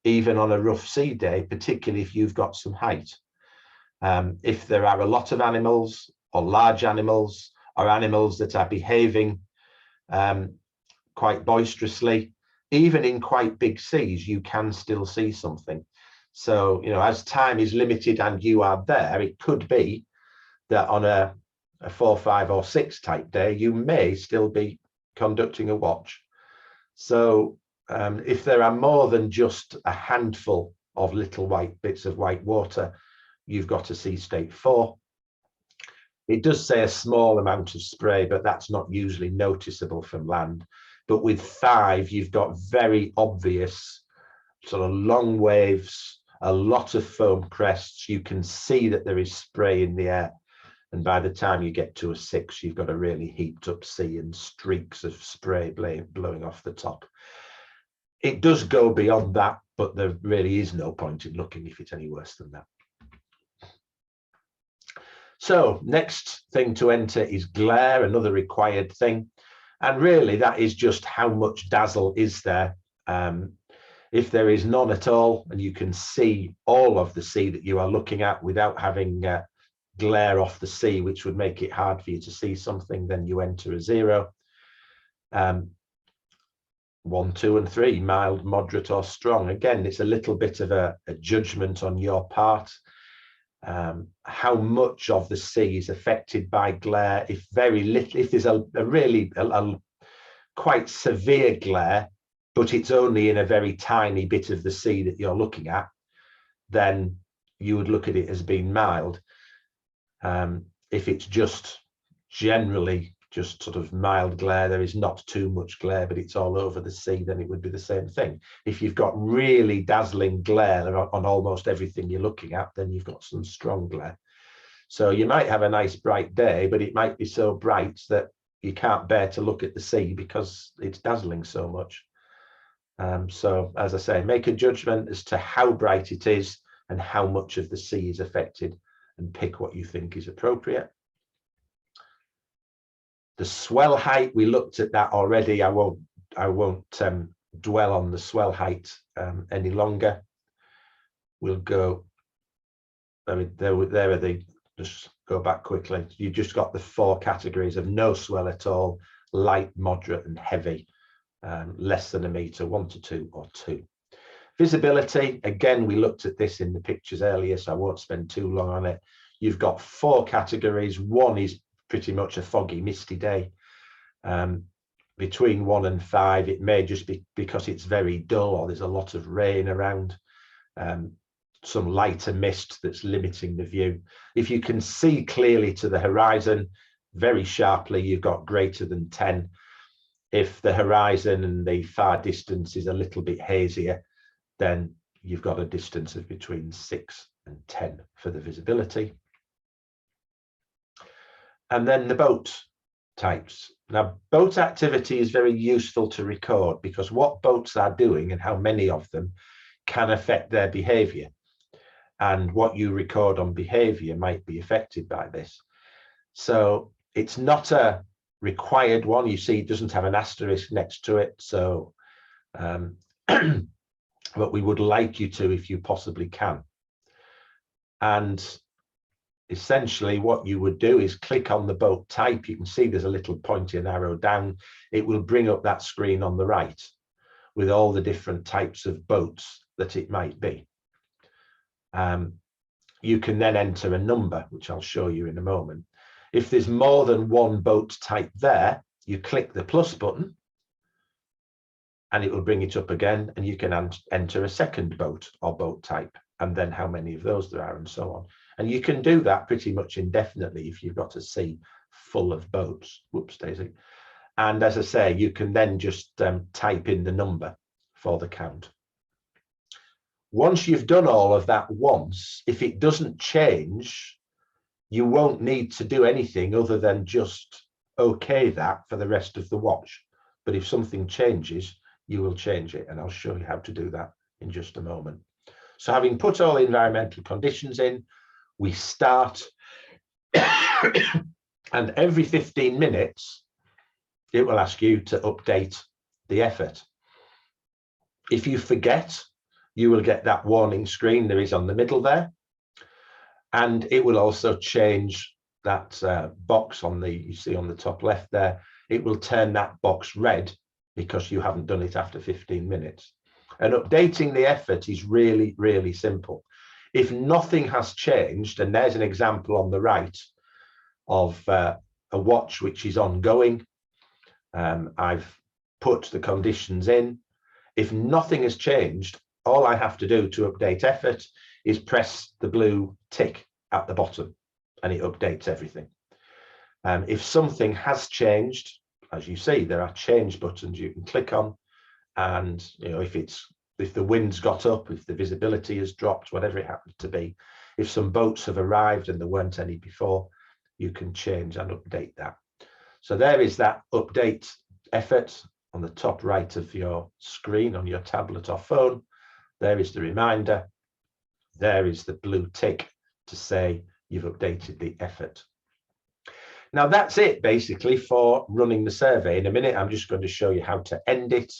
even on a rough sea day, particularly if you've got some height. If there are a lot of animals or large animals or animals that are behaving quite boisterously, even in quite big seas, you can still see something. So, you know, as time is limited and you are there, it could be that on a 4, 5 or 6 type day, you may still be conducting a watch. So if there are more than just a handful of little white bits of white water, you've got a sea state 4. It does say a small amount of spray, but that's not usually noticeable from land. But with 5, you've got very obvious sort of long waves, a lot of foam crests. You can see that there is spray in the air. And by the time you get to a 6, you've got a really heaped up sea and streaks of spray blowing off the top. It does go beyond that, but there really is no point in looking if it's any worse than that. So next thing to enter is glare, another required thing. And really that is just how much dazzle is there. If there is none at all, and you can see all of the sea that you are looking at without having glare off the sea, which would make it hard for you to see something, then you enter a 0. 1, 2 and 3, mild, moderate or strong. Again, it's a little bit of a judgment on your part. How much of the sea is affected by glare? If very little, if there's a really quite severe glare, but it's only in a very tiny bit of the sea that you're looking at, then you would look at it as being mild. If it's just generally just sort of mild glare, there is not too much glare, but it's all over the sea, then it would be the same thing. If you've got really dazzling glare on almost everything you're looking at, then you've got some strong glare. So you might have a nice bright day, but it might be so bright that you can't bear to look at the sea because it's dazzling so much. So as I say, make a judgment as to how bright it is and how much of the sea is affected, and pick what you think is appropriate. The swell height, we looked at that already. I won't dwell on the swell height any longer. We'll go, I mean, there are the, just go back quickly. You just got the 4 categories of no swell at all, light, moderate and heavy, less than a metre, 1 to 2 or 2. Visibility, again, we looked at this in the pictures earlier, so I won't spend too long on it. You've got 4 categories. 1 is pretty much a foggy, misty day. Between 1 and 5, it may just be because it's very dull or there's a lot of rain around, some lighter mist that's limiting the view. If you can see clearly to the horizon very sharply, you've got greater than 10. If the horizon and the far distance is a little bit hazier, then you've got a distance of between 6 and 10 for the visibility. And then the boat types. Now, boat activity is very useful to record because what boats are doing and how many of them can affect their behavior. And what you record on behavior might be affected by this. So it's not a required one. You see, it doesn't have an asterisk next to it. So, but we would like you to if you possibly can. And essentially what you would do is click on the boat type. You can see there's a little pointy and arrow down. It will bring up that screen on the right with all the different types of boats that it might be. You can then enter a number, which I'll show you in a moment. If there's more than 1 boat type there, you click the plus button and it will bring it up again, and you can enter a second boat or boat type, and then how many of those there are and so on. And you can do that pretty much indefinitely if you've got a sea full of boats. Whoops, Daisy. And as I say, you can then just type in the number for the count. Once you've done all of that once, if it doesn't change, you won't need to do anything other than just okay that for the rest of the watch. But if something changes, you will change it, and I'll show you how to do that in just a moment. So having put all the environmental conditions in, we start, and every 15 minutes, it will ask you to update the effort. If you forget, you will get that warning screen there is on the middle there, and it will also change that box on the, you see on the top left there, it will turn that box red because you haven't done it after 15 minutes. And updating the effort is really, really simple. If nothing has changed, and there's an example on the right of a watch which is ongoing, I've put the conditions in. If nothing has changed, all I have to do to update effort is press the blue tick at the bottom, and it updates everything. If something has changed, as you see, there are change buttons you can click on, and you know, if the wind's got up, if the visibility has dropped, whatever it happens to be, if some boats have arrived and there weren't any before, you can change and update that. So there is that update effort on the top right of your screen on your tablet or phone. There is the reminder. There is the blue tick to say you've updated the effort. Now that's it basically for running the survey. In a minute, I'm just going to show you how to end it.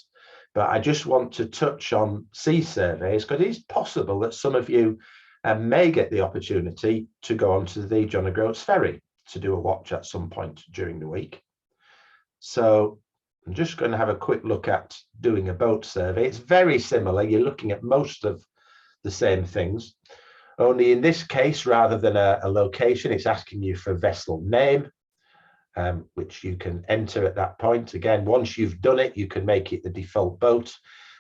But I just want to touch on sea surveys because it is possible that some of you may get the opportunity to go onto the John O'Groats ferry to do a watch at some point during the week. So I'm just going to have a quick look at doing a boat survey. It's very similar. You're looking at most of the same things, only in this case, rather than a location, it's asking you for vessel name, which you can enter at that point. Again, once you've done it, you can make it the default boat.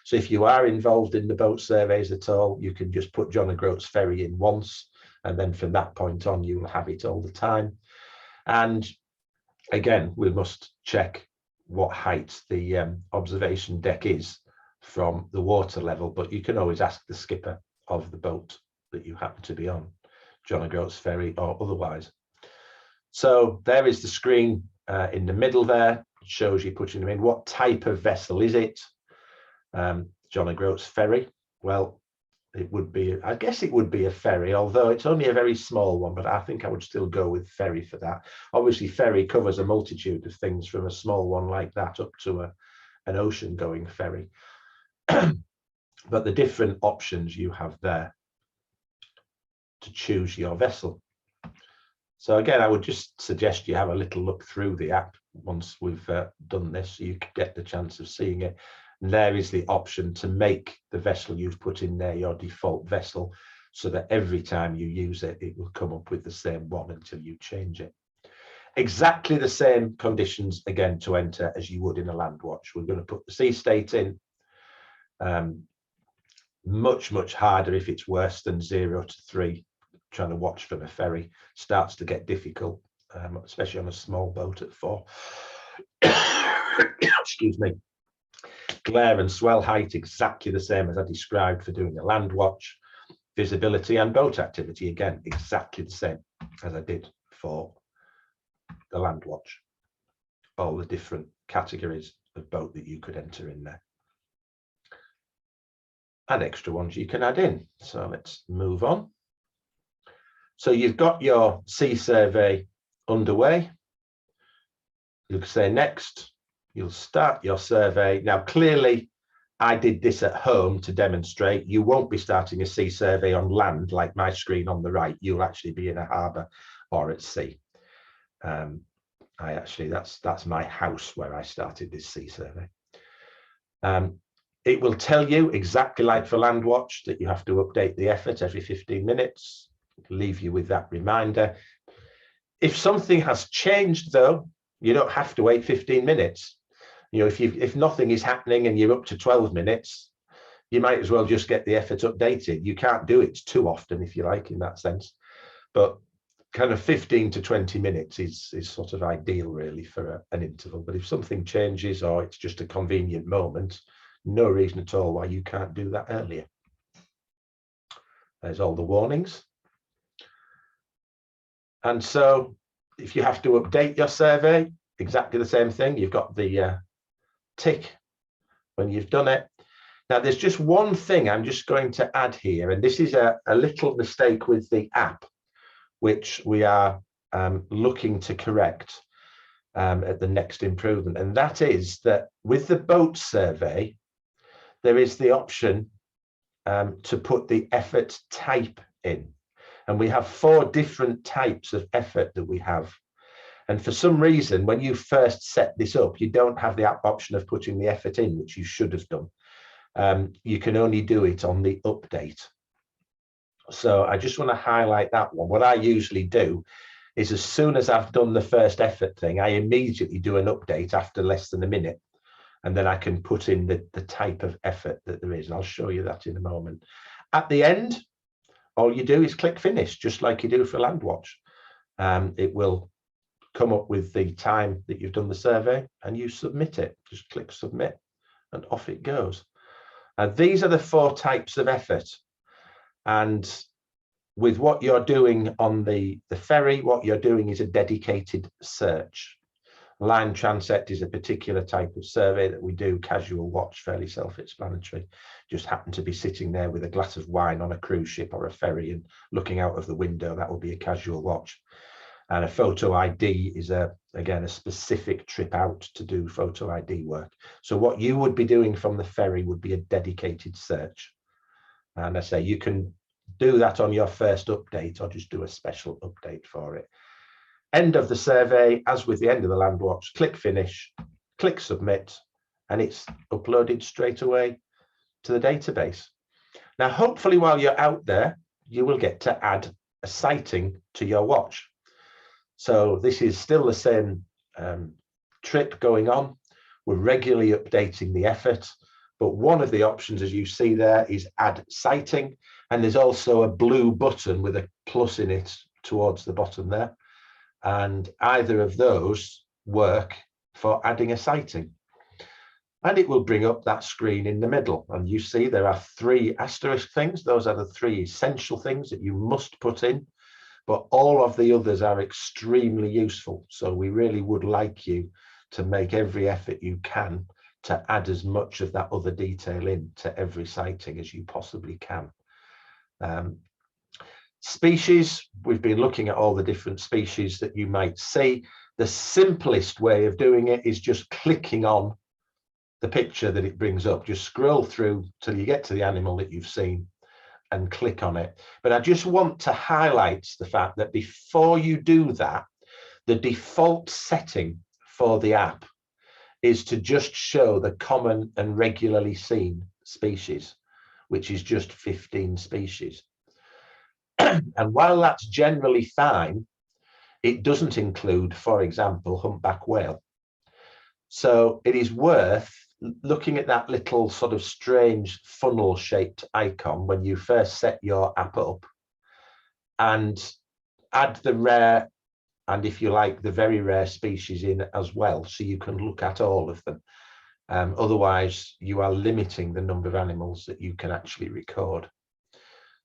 So if you are involved in the boat surveys at all, you can just put John O'Groats ferry in once, and then from that point on, you will have it all the time. And again, we must check what height the observation deck is from the water level, but you can always ask the skipper of the boat that you happen to be on, John O'Groats ferry or otherwise. So there is the screen in the middle there. It shows you putting them in. What type of vessel is it? John O'Groats ferry. Well, it would be, I guess it would be a ferry, although it's only a very small one, but I think I would still go with ferry for that. Obviously, ferry covers a multitude of things from a small one like that up to an ocean-going ferry. But the different options you have there to choose your vessel. So again, I would just suggest you have a little look through the app once we've done this, so you can get the chance of seeing it. And there is the option to make the vessel you've put in there your default vessel, so that every time you use it, it will come up with the same one until you change it. Exactly the same conditions again to enter as you would in a land watch. We're going to put the sea state in. Much harder if it's worse than 0 to 3. Trying to watch from a ferry starts to get difficult, especially on a small boat at 4. Excuse me. Glare and swell height exactly the same as I described for doing a land watch. Visibility and boat activity again exactly the same as I did for the land watch. All the different categories of boat that you could enter in there, and extra ones you can add in. So let's move on. So you've got your sea survey underway. You'll say next. You'll start your survey. Now, clearly, I did this at home to demonstrate. You won't be starting a sea survey on land like my screen on the right. You'll actually be in a harbour or at sea. That's my house where I started this sea survey. It will tell you exactly like for land watch that you have to update the effort every 15 minutes. Leave you with that reminder. If something has changed, though, you don't have to wait 15 minutes. You know, if nothing is happening and you're up to 12 minutes, you might as well just get the effort updated. You can't do it too often, if you like, in that sense. But kind of 15 to 20 minutes is sort of ideal, really, for an interval. But if something changes or it's just a convenient moment, no reason at all why you can't do that earlier. There's all the warnings. And so if you have to update your survey, exactly the same thing. You've got the tick when you've done it. Now, there's just one thing I'm just going to add here, and this is a little mistake with the app, which we are looking to correct at the next improvement. And that is that with the boat survey, there is the option to put the effort type in. And we have 4 different types of effort that we have. And for some reason, when you first set this up, you don't have the option of putting the effort in, which you should have done. You can only do it on the update. So I just want to highlight that one. What I usually do is as soon as I've done the first effort thing, I immediately do an update after less than a minute. And then I can put in the type of effort that there is. And I'll show you that in a moment. At the end, all you do is click finish, just like you do for Landwatch. It will come up with the time that you've done the survey and you submit it. Just click submit and off it goes. And these are the 4 types of effort. And with what you're doing on the ferry, what you're doing is a dedicated search. Line transect is a particular type of survey that we do. Casual watch, fairly self-explanatory. Just happen to be sitting there with a glass of wine on a cruise ship or a ferry and looking out of the window. That will be a casual watch. And a photo ID is again a specific trip out to do photo ID work. So what you would be doing from the ferry would be a dedicated search. And I say you can do that on your first update or just do a special update for it. End of the survey, as with the end of the Landwatch, click finish, click submit, and it's uploaded straight away to the database. Now, hopefully while you're out there, you will get to add a sighting to your watch. So this is still the same trip going on. We're regularly updating the effort, but one of the options, as you see there, is add sighting. And there's also a blue button with a plus in it towards the bottom there. And either of those work for adding a sighting. And it will bring up that screen in the middle. And you see there are 3 asterisk things. Those are the 3 essential things that you must put in. But all of the others are extremely useful. So we really would like you to make every effort you can to add as much of that other detail in to every sighting as you possibly can. Species, we've been looking at all the different species that you might see. The simplest way of doing it is just clicking on the picture that it brings up. Just scroll through till you get to the animal that you've seen and click on it. But I just want to highlight the fact that before you do that, the default setting for the app is to just show the common and regularly seen species, which is just 15 species. And while that's generally fine, it doesn't include, for example, humpback whale. So it is worth looking at that little sort of strange funnel shaped icon when you first set your app up and add the rare and, if you like, the very rare species in as well, so you can look at all of them. Otherwise, you are limiting the number of animals that you can actually record.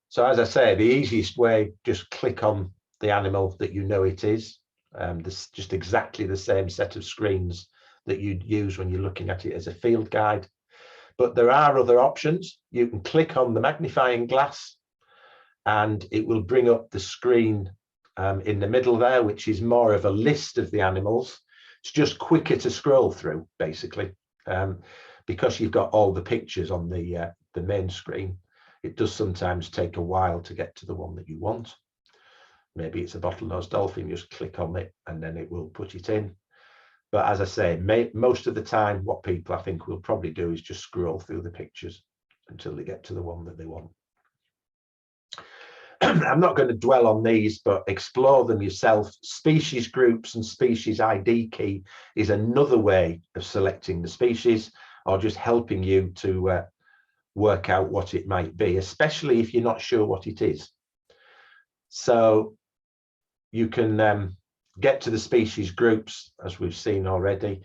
So as I say, the easiest way, just click on the animal that you know it is. This just exactly the same set of screens that you'd use when you're looking at it as a field guide. But there are other options. You can click on the magnifying glass and it will bring up the screen in the middle there, which is more of a list of the animals. It's just quicker to scroll through, basically, because you've got all the pictures on the main screen. It does sometimes take a while to get to the one that you want. Maybe it's a bottlenose dolphin, just click on it and then it will put it in. But as I say, most of the time, what people I think will probably do is just scroll through the pictures until they get to the one that they want. I'm not going to dwell on these, but explore them yourself. Species groups and species ID key is another way of selecting the species or just helping you to work out what it might be, especially if you're not sure what it is. So you can get to the species groups, as we've seen already,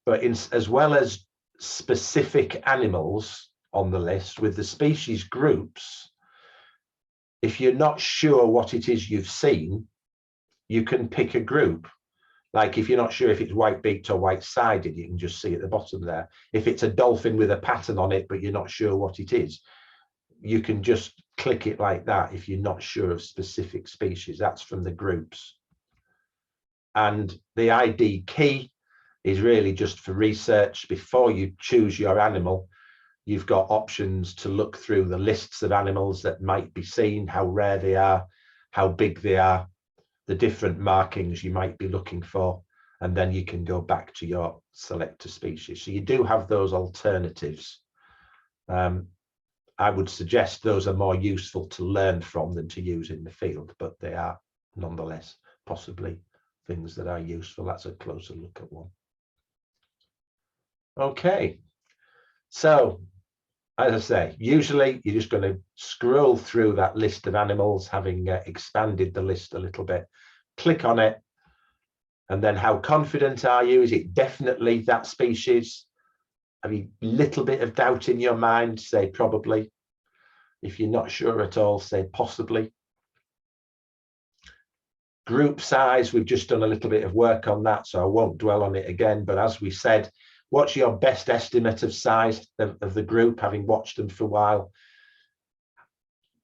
but as well as specific animals on the list, with the species groups, if you're not sure what it is you've seen, you can pick a group. Like if you're not sure if it's white-beaked or white-sided, you can just see at the bottom there. If it's a dolphin with a pattern on it, but you're not sure what it is, you can just click it like that if you're not sure of specific species. That's from the groups. And the ID key is really just for research. Before you choose your animal, you've got options to look through the lists of animals that might be seen, how rare they are, how big they are, the different markings you might be looking for, and then you can go back to your select a species. So you do have those alternatives. I would suggest those are more useful to learn from than to use in the field, but they are nonetheless possibly things that are useful. That's a closer look at one. Okay, so as I say, usually you're just going to scroll through that list of animals, having expanded the list a little bit, click on it, and then how confident are you? Is it definitely that species? Have you a little bit of doubt in your mind? Say probably. If you're not sure at all, say possibly. Group size, we've just done a little bit of work on that, so I won't dwell on it again. But as we said, what's your best estimate of size of the group, having watched them for a while?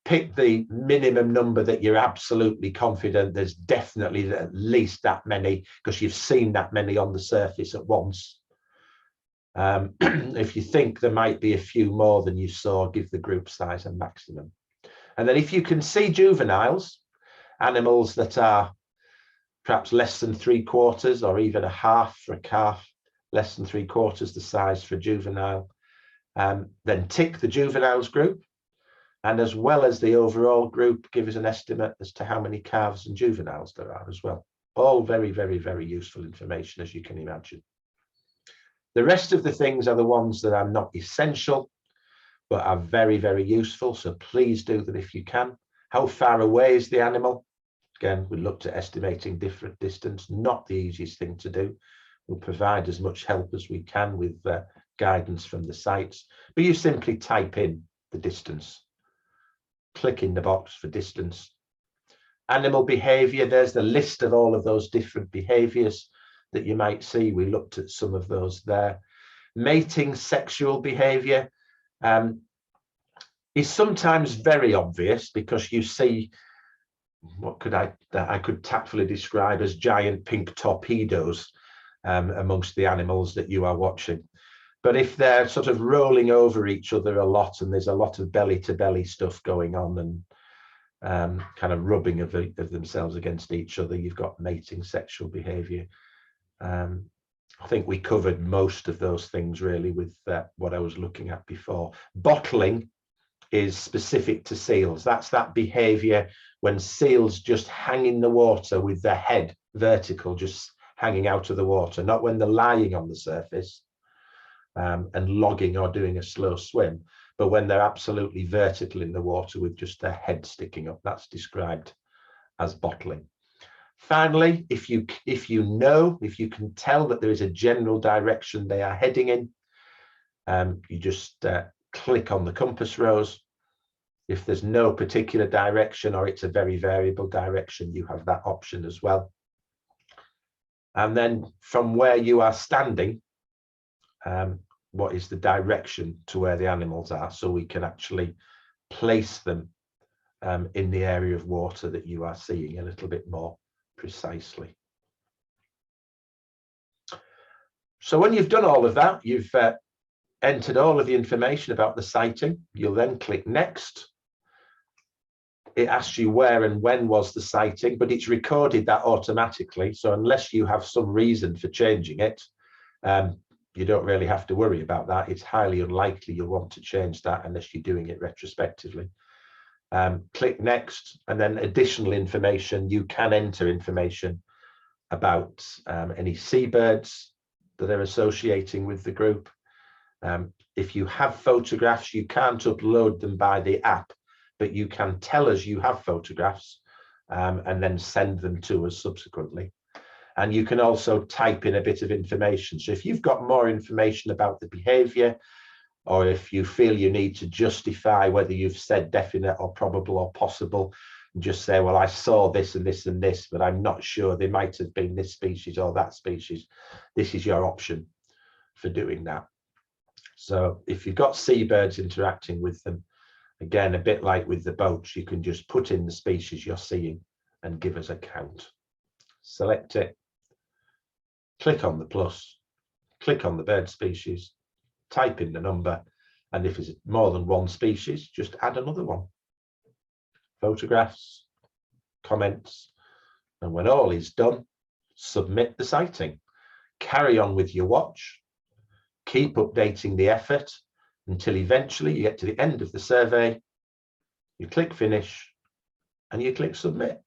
Pick the minimum number that you're absolutely confident there's definitely at least that many, because you've seen that many on the surface at once. If you think there might be a few more than you saw, give the group size a maximum. And then if you can see juveniles, animals that are perhaps less than 3/4 or even a half for a calf, less than 3/4 the size for a juvenile, then tick the juveniles group. And as well as the overall group, give us an estimate as to how many calves and juveniles there are as well. All very, very, very useful information, as you can imagine. The rest of the things are the ones that are not essential, but are very, very useful. So please do them if you can. How far away is the animal? Again, we looked at estimating different distance, not the easiest thing to do. We'll provide as much help as we can with guidance from the sites, but you simply type in the distance. Click in the box for distance. Animal behavior, there's the list of all of those different behaviors that you might see. We looked at some of those there. Mating sexual behavior is sometimes very obvious, because you see what I could tactfully describe as giant pink torpedoes amongst the animals that you are watching. But if they're sort of rolling over each other a lot, and there's a lot of belly to belly stuff going on, and kind of rubbing of themselves against each other, you've got mating sexual behavior. I think we covered most of those things really with what I was looking at before. Bottling is specific to seals. That's that behavior when seals just hang in the water with their head vertical, just hanging out of the water, not when they're lying on the surface and logging or doing a slow swim, but when they're absolutely vertical in the water with just their head sticking up. That's described as bottling. Finally, if you can tell that there is a general direction they are heading in, you just click on the compass rose. If there's no particular direction, or it's a very variable direction, you have that option as well. And then from where you are standing, what is the direction to where the animals are, so we can actually place them in the area of water that you are seeing a little bit more precisely. So when you've done all of that, you've entered all of the information about the sighting. You'll then click next. It asks you where and when was the sighting, but it's recorded that automatically. So unless you have some reason for changing it, you don't really have to worry about that. It's highly unlikely you'll want to change that unless you're doing it retrospectively. Click next, and then additional information. You can enter information about any seabirds that are associating with the group. If you have photographs, you can't upload them by the app, but you can tell us you have photographs and then send them to us subsequently. And you can also type in a bit of information. So if you've got more information about the behavior, or if you feel you need to justify whether you've said definite or probable or possible, and just say, well, I saw this and this and this, but I'm not sure. They might have been this species or that species. This is your option for doing that. So if you've got seabirds interacting with them, again, a bit like with the boats, you can just put in the species you're seeing and give us a count. Select it, click on the plus, click on the bird species, type in the number, and if it's more than one species, just add another one. Photographs, comments, and when all is done, submit the sighting. Carry on with your watch, keep updating the effort until eventually you get to the end of the survey, you click finish, and you click submit.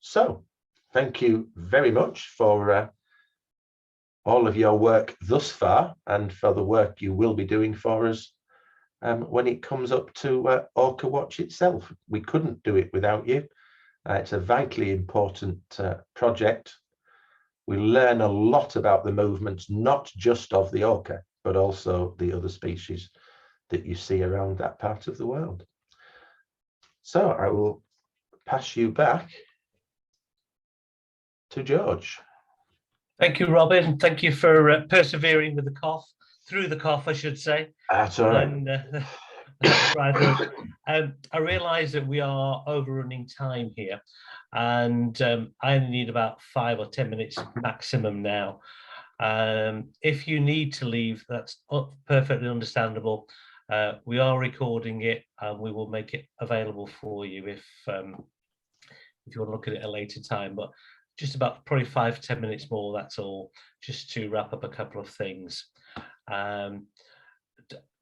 So, thank you very much for all of your work thus far, and for the work you will be doing for us when it comes up to Orca Watch itself. We couldn't do it without you. It's a vitally important project. We learn a lot about the movements, not just of the orca, but also the other species that you see around that part of the world. So I will pass you back to George. Thank you, Robin. Thank you for persevering with the cough, through the cough, I should say. That's all right. I realise that we are overrunning time here, and I only need about 5 or 10 minutes maximum now. If you need to leave, that's perfectly understandable. We are recording it, and we will make it available for you if you want to look at it at a later time. But just about probably 5 to 10 minutes more, that's all, just to wrap up a couple of things.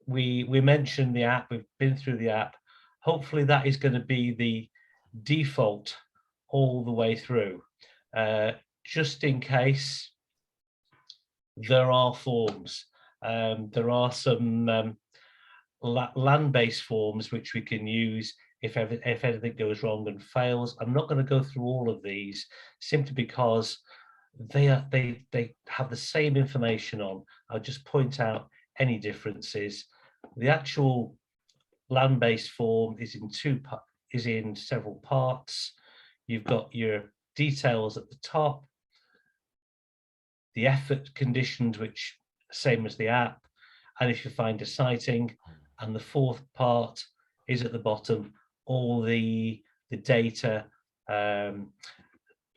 We mentioned the app, we've been through the app. Hopefully that is going to be the default all the way through, just in case there are forms. There are some land-based forms which we can use if anything goes wrong and fails. I'm not going to go through all of these simply because they have the same information on. I'll just point out any differences. The actual land-based form is in several parts. You've got your details at the top, the effort conditions, which same as the app, and if you find a sighting, and the fourth part is at the bottom, all the data,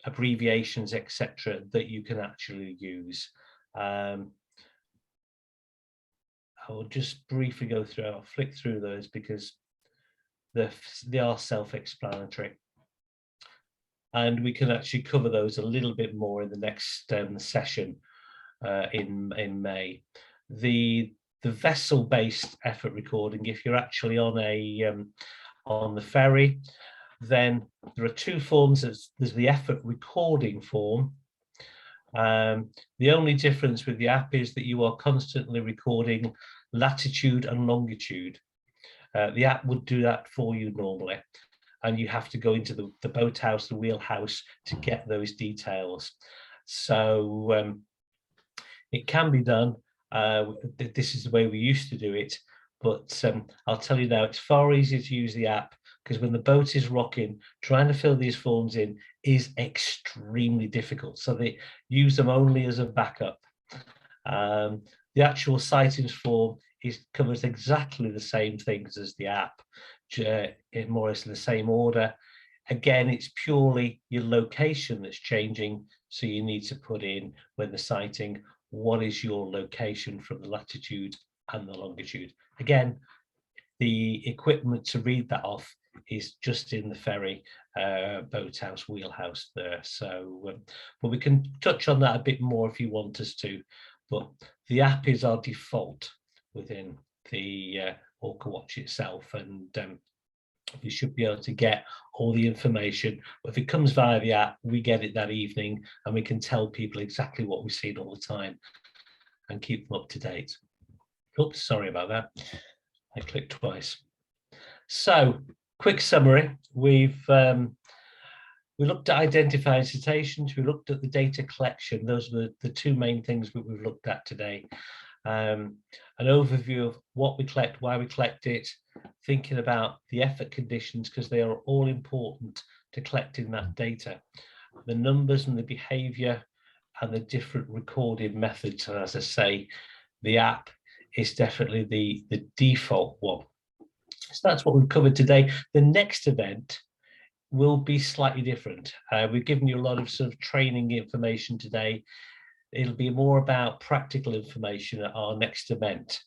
abbreviations, etc., that you can actually use. I will just briefly go through, I'll flick through those because they are self-explanatory. And we can actually cover those a little bit more in the next session in May. The vessel-based effort recording, if you're actually on the ferry, then there are 2 forms. There's the effort recording form. The only difference with the app is that you are constantly recording latitude and longitude. The app would do that for you normally, and you have to go into the boathouse, the wheelhouse, to get those details. So it can be done. This is the way we used to do it, but I'll tell you now, it's far easier to use the app, because when the boat is rocking, trying to fill these forms in is extremely difficult. So they use them only as a backup. The actual sightings form covers exactly the same things as the app, more or less in the same order. Again, it's purely your location that's changing. So you need to put in, when the sighting, what is your location from the latitude and the longitude. Again, the equipment to read that off is just in the ferry boathouse wheelhouse there. So but we can touch on that a bit more if you want us to, but the app is our default within the Orca Watch itself, and you should be able to get all the information. If it comes via the app, we get it that evening, and we can tell people exactly what we've seen all the time and keep them up to date. Oops, sorry about that. I clicked twice. So, quick summary. We looked at identifying cetaceans. We looked at the data collection. Those were the 2 main things that we've looked at today. an overview of what we collect, why we collect it, thinking about the effort conditions, because they are all important to collecting that data, the numbers and the behavior and the different recording methods. And as I say, the app is definitely the default one. So that's what we've covered today. The next event will be slightly different. We've given you a lot of sort of training information today. It'll be more about practical information at our next event,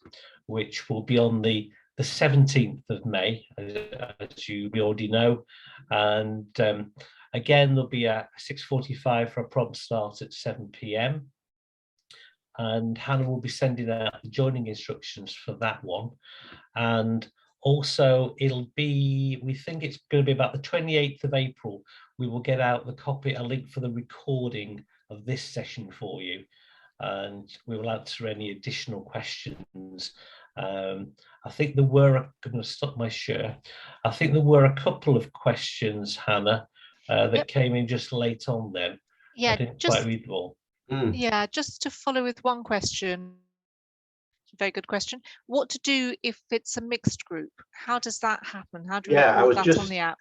which will be on the 17th of May, as you already know. And again, there'll be a 6:45 for a prompt start at 7 p.m. And Hannah will be sending out the joining instructions for that one. And also it'll be, we think it's going to be about the 28th of April, we will get out a link for the recording of this session for you. And we will answer any additional questions. I think there were, I'm going to stop my share. I think there were a couple of questions, Hannah, that came in just late on then. Yeah, I didn't quite read them all. Yeah, just to follow with one question. Very good question. What to do if it's a mixed group? How does that happen? How do we record that on the app?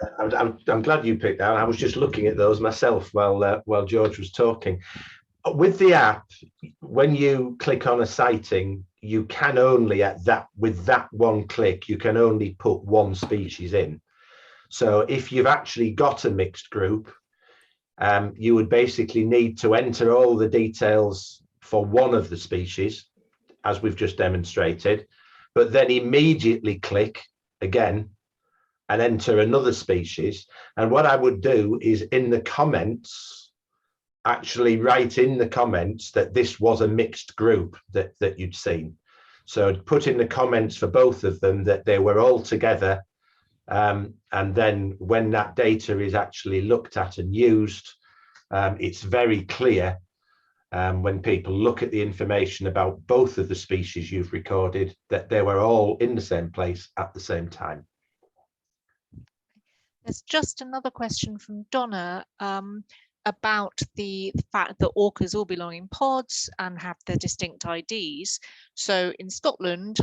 I'm glad you picked that. I was just looking at those myself while George was talking. With the app, when you click on a sighting, you can only with that one click, you can only put one species in. So if you've actually got a mixed group, you would basically need to enter all the details for one of the species, as we've just demonstrated, but then immediately click again and enter another species. And what I would do is in the comments, actually write in the comments that this was a mixed group that you'd seen. So put in the comments for both of them that they were all together. And then when that data is actually looked at and used, it's very clear when people look at the information about both of the species you've recorded that they were all in the same place at the same time. There's just another question from Donna about the fact that orcas all belong in pods and have their distinct IDs. So in Scotland,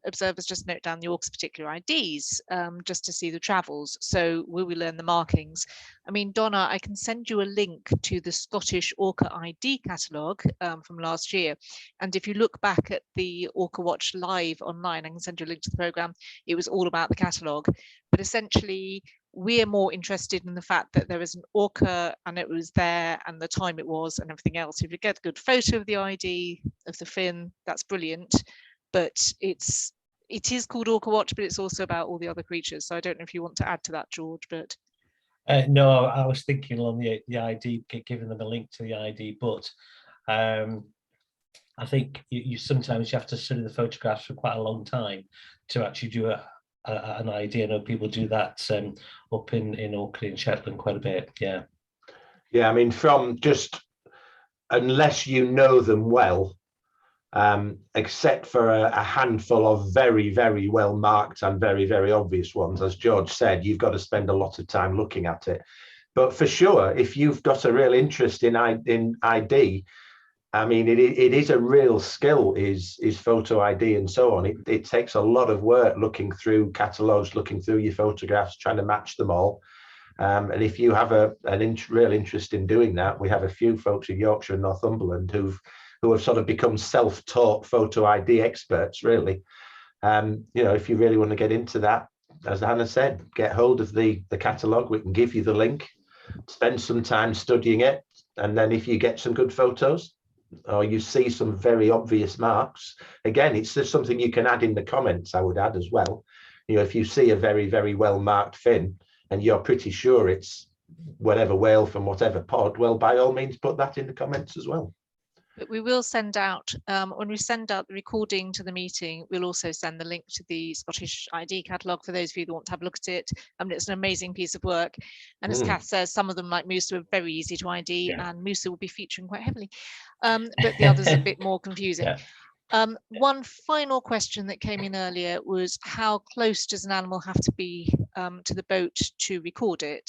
observers just note down the orcas' particular IDs just to see the travels. So will we learn the markings? I mean, Donna, I can send you a link to the Scottish Orca ID catalogue from last year. And if you look back at the Orca Watch live online, I can send you a link to the programme. It was all about the catalogue. But essentially, we're more interested in the fact that there is an orca and it was there and the time it was and everything else. If you get a good photo of the ID of the fin, that's brilliant. But it is called Orca Watch, but it's also about all the other creatures. So I don't know if you want to add to that, George, but no, I was thinking along the ID, giving them a link to the ID, but I think you sometimes you have to study the photographs for quite a long time to actually do an idea. I know people do that up in Orkney and Shetland quite a bit. Yeah. Yeah, I mean, from just unless you know them well, except for a handful of very, very well marked and very, very obvious ones, as George said, you've got to spend a lot of time looking at it. But for sure, if you've got a real interest in ID, I mean, it is a real skill, is photo ID and so on. It takes a lot of work looking through catalogues, looking through your photographs, trying to match them all. And if you have a real interest in doing that, we have a few folks in Yorkshire and Northumberland who have sort of become self-taught photo ID experts, really. You know, if you really want to get into that, as Hannah said, get hold of the catalogue. We can give you the link, spend some time studying it, and then if you get some good photos, or you see some very obvious marks, again, it's just something you can add in the comments, I would add as well. You know, if you see a very, very well marked fin and you're pretty sure it's whatever whale from whatever pod, well, by all means, put that in the comments as well. But we will send out, when we send out the recording to the meeting, we'll also send the link to the Scottish ID catalogue for those of you that want to have a look at it. I mean, it's an amazing piece of work. And as Kath says, some of them, like Musa, are very easy to ID, and Musa will be featuring quite heavily. But the others are a bit more confusing. One final question that came in earlier was, how close does an animal have to be to the boat to record it?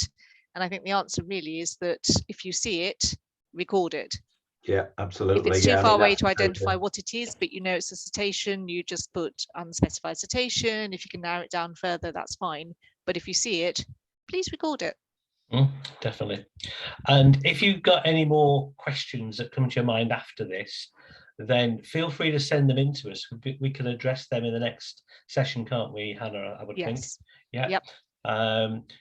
And I think the answer really is that if you see it, record it. Yeah, If absolutely. it's too Yeah, I far mean, away that's to the truth, identify what it is, but you know it's a cetacean, you just put unspecified cetacean. If you can narrow it down further, that's fine. But if you see it, please record it. Definitely. And if you've got any more questions that come to your mind after this, then feel free to send them in to us. We can address them in the next session, can't we, Hannah? I would think. Yes. Yeah. Yep.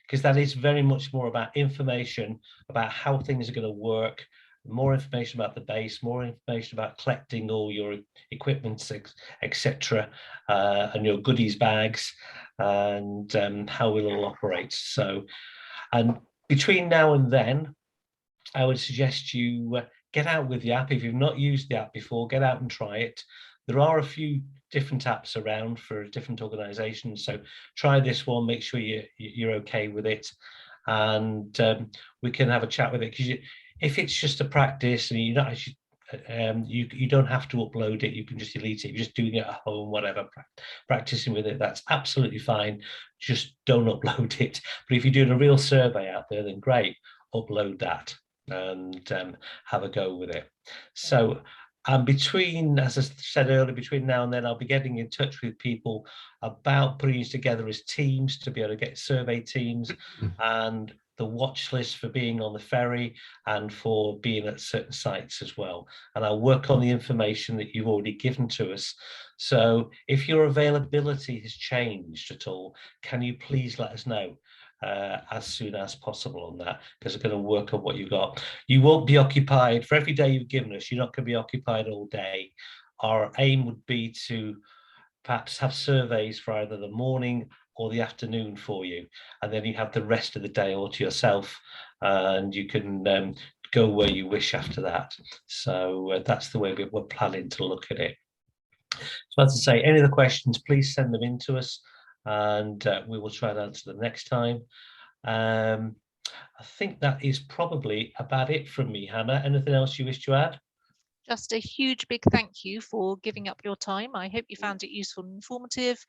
Because that is very much more about information about how things are going to work, more information about the base, more information about collecting all your equipment, etc., and your goodies bags, and how we'll all operate. So, and between now and then, I would suggest you get out with the app. If you've not used the app before, get out and try it. There are a few different apps around for different organizations, so try this one, make sure you're okay with it, and we can have a chat with it, because if it's just a practice and you're not actually you don't have to upload it, you can just delete it. You're just doing it at home, whatever, practicing with it, that's absolutely fine. Just don't upload it. But if you're doing a real survey out there, then great, upload that and have a go with it. So between, as I said earlier, between now and then, I'll be getting in touch with people about putting these together as teams to be able to get survey teams and the watch list for being on the ferry and for being at certain sites as well. And I'll work on the information that you've already given to us. So if your availability has changed at all, can you please let us know as soon as possible on that, because we're going to work on what you've got. You won't be occupied for every day you've given us. You're not going to be occupied all day. Our aim would be to perhaps have surveys for either the morning or the afternoon for you, and then you have the rest of the day all to yourself, and you can go where you wish after that. So that's the way we're planning to look at it. So as I say, any other questions, please send them in to us, and we will try and answer them next time. I think that is probably about it from me, Hannah. Anything else you wish to add? Just a huge big thank you for giving up your time. I hope you found it useful and informative.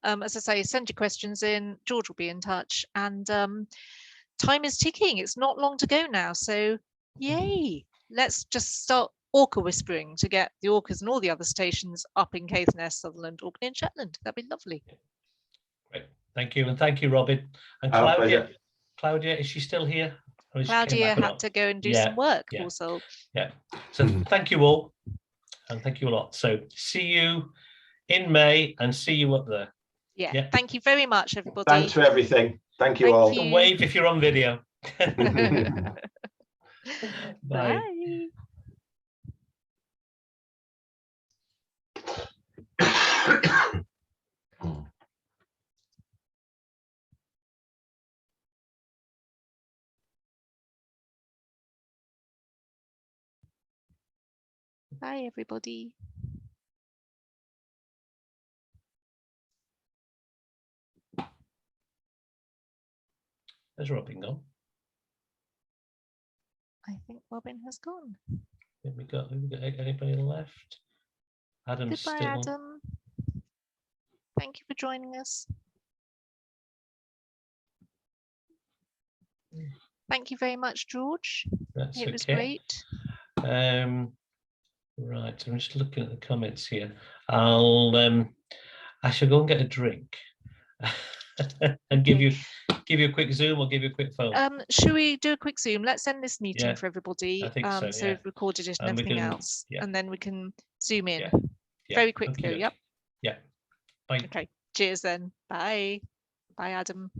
As I say, send your questions in. George will be in touch, and time is ticking. It's not long to go now, so yay! Let's just start orca whispering to get the orcas and all the other stations up in Caithness, Sutherland, Orkney and Shetland. That'd be lovely. Great. Thank you, and thank you, Robin. And Our Claudia, pleasure. Claudia, is she still here? Or is she came Claudia back or had not? to go and do Yeah, some work, yeah. poor soul. Yeah. So thank you all, and thank you a lot. So see you in May, and see you up there. Yeah. Yeah. Thank you very much, everybody. Thanks for everything. Thank you Thank all. you. Wave if you're on video. Bye. Bye, everybody. Has Robin gone? I think Robin has gone. Have we got anybody left? Adam's Goodbye, still. Adam. Thank you for joining us. Thank you very much, George. That's It was okay. great. Right, I'm just looking at the comments here. I shall go and get a drink and give you a quick Zoom or give you a quick phone. Should we do a quick Zoom? Let's end this meeting for everybody. I think so, So yeah. we've recorded it and And we everything can- else, yeah. and then we can zoom in Yeah. very quickly. Okey-dokey. Yep. Yeah. Bye. Okay. Cheers then. Bye. Bye, Adam.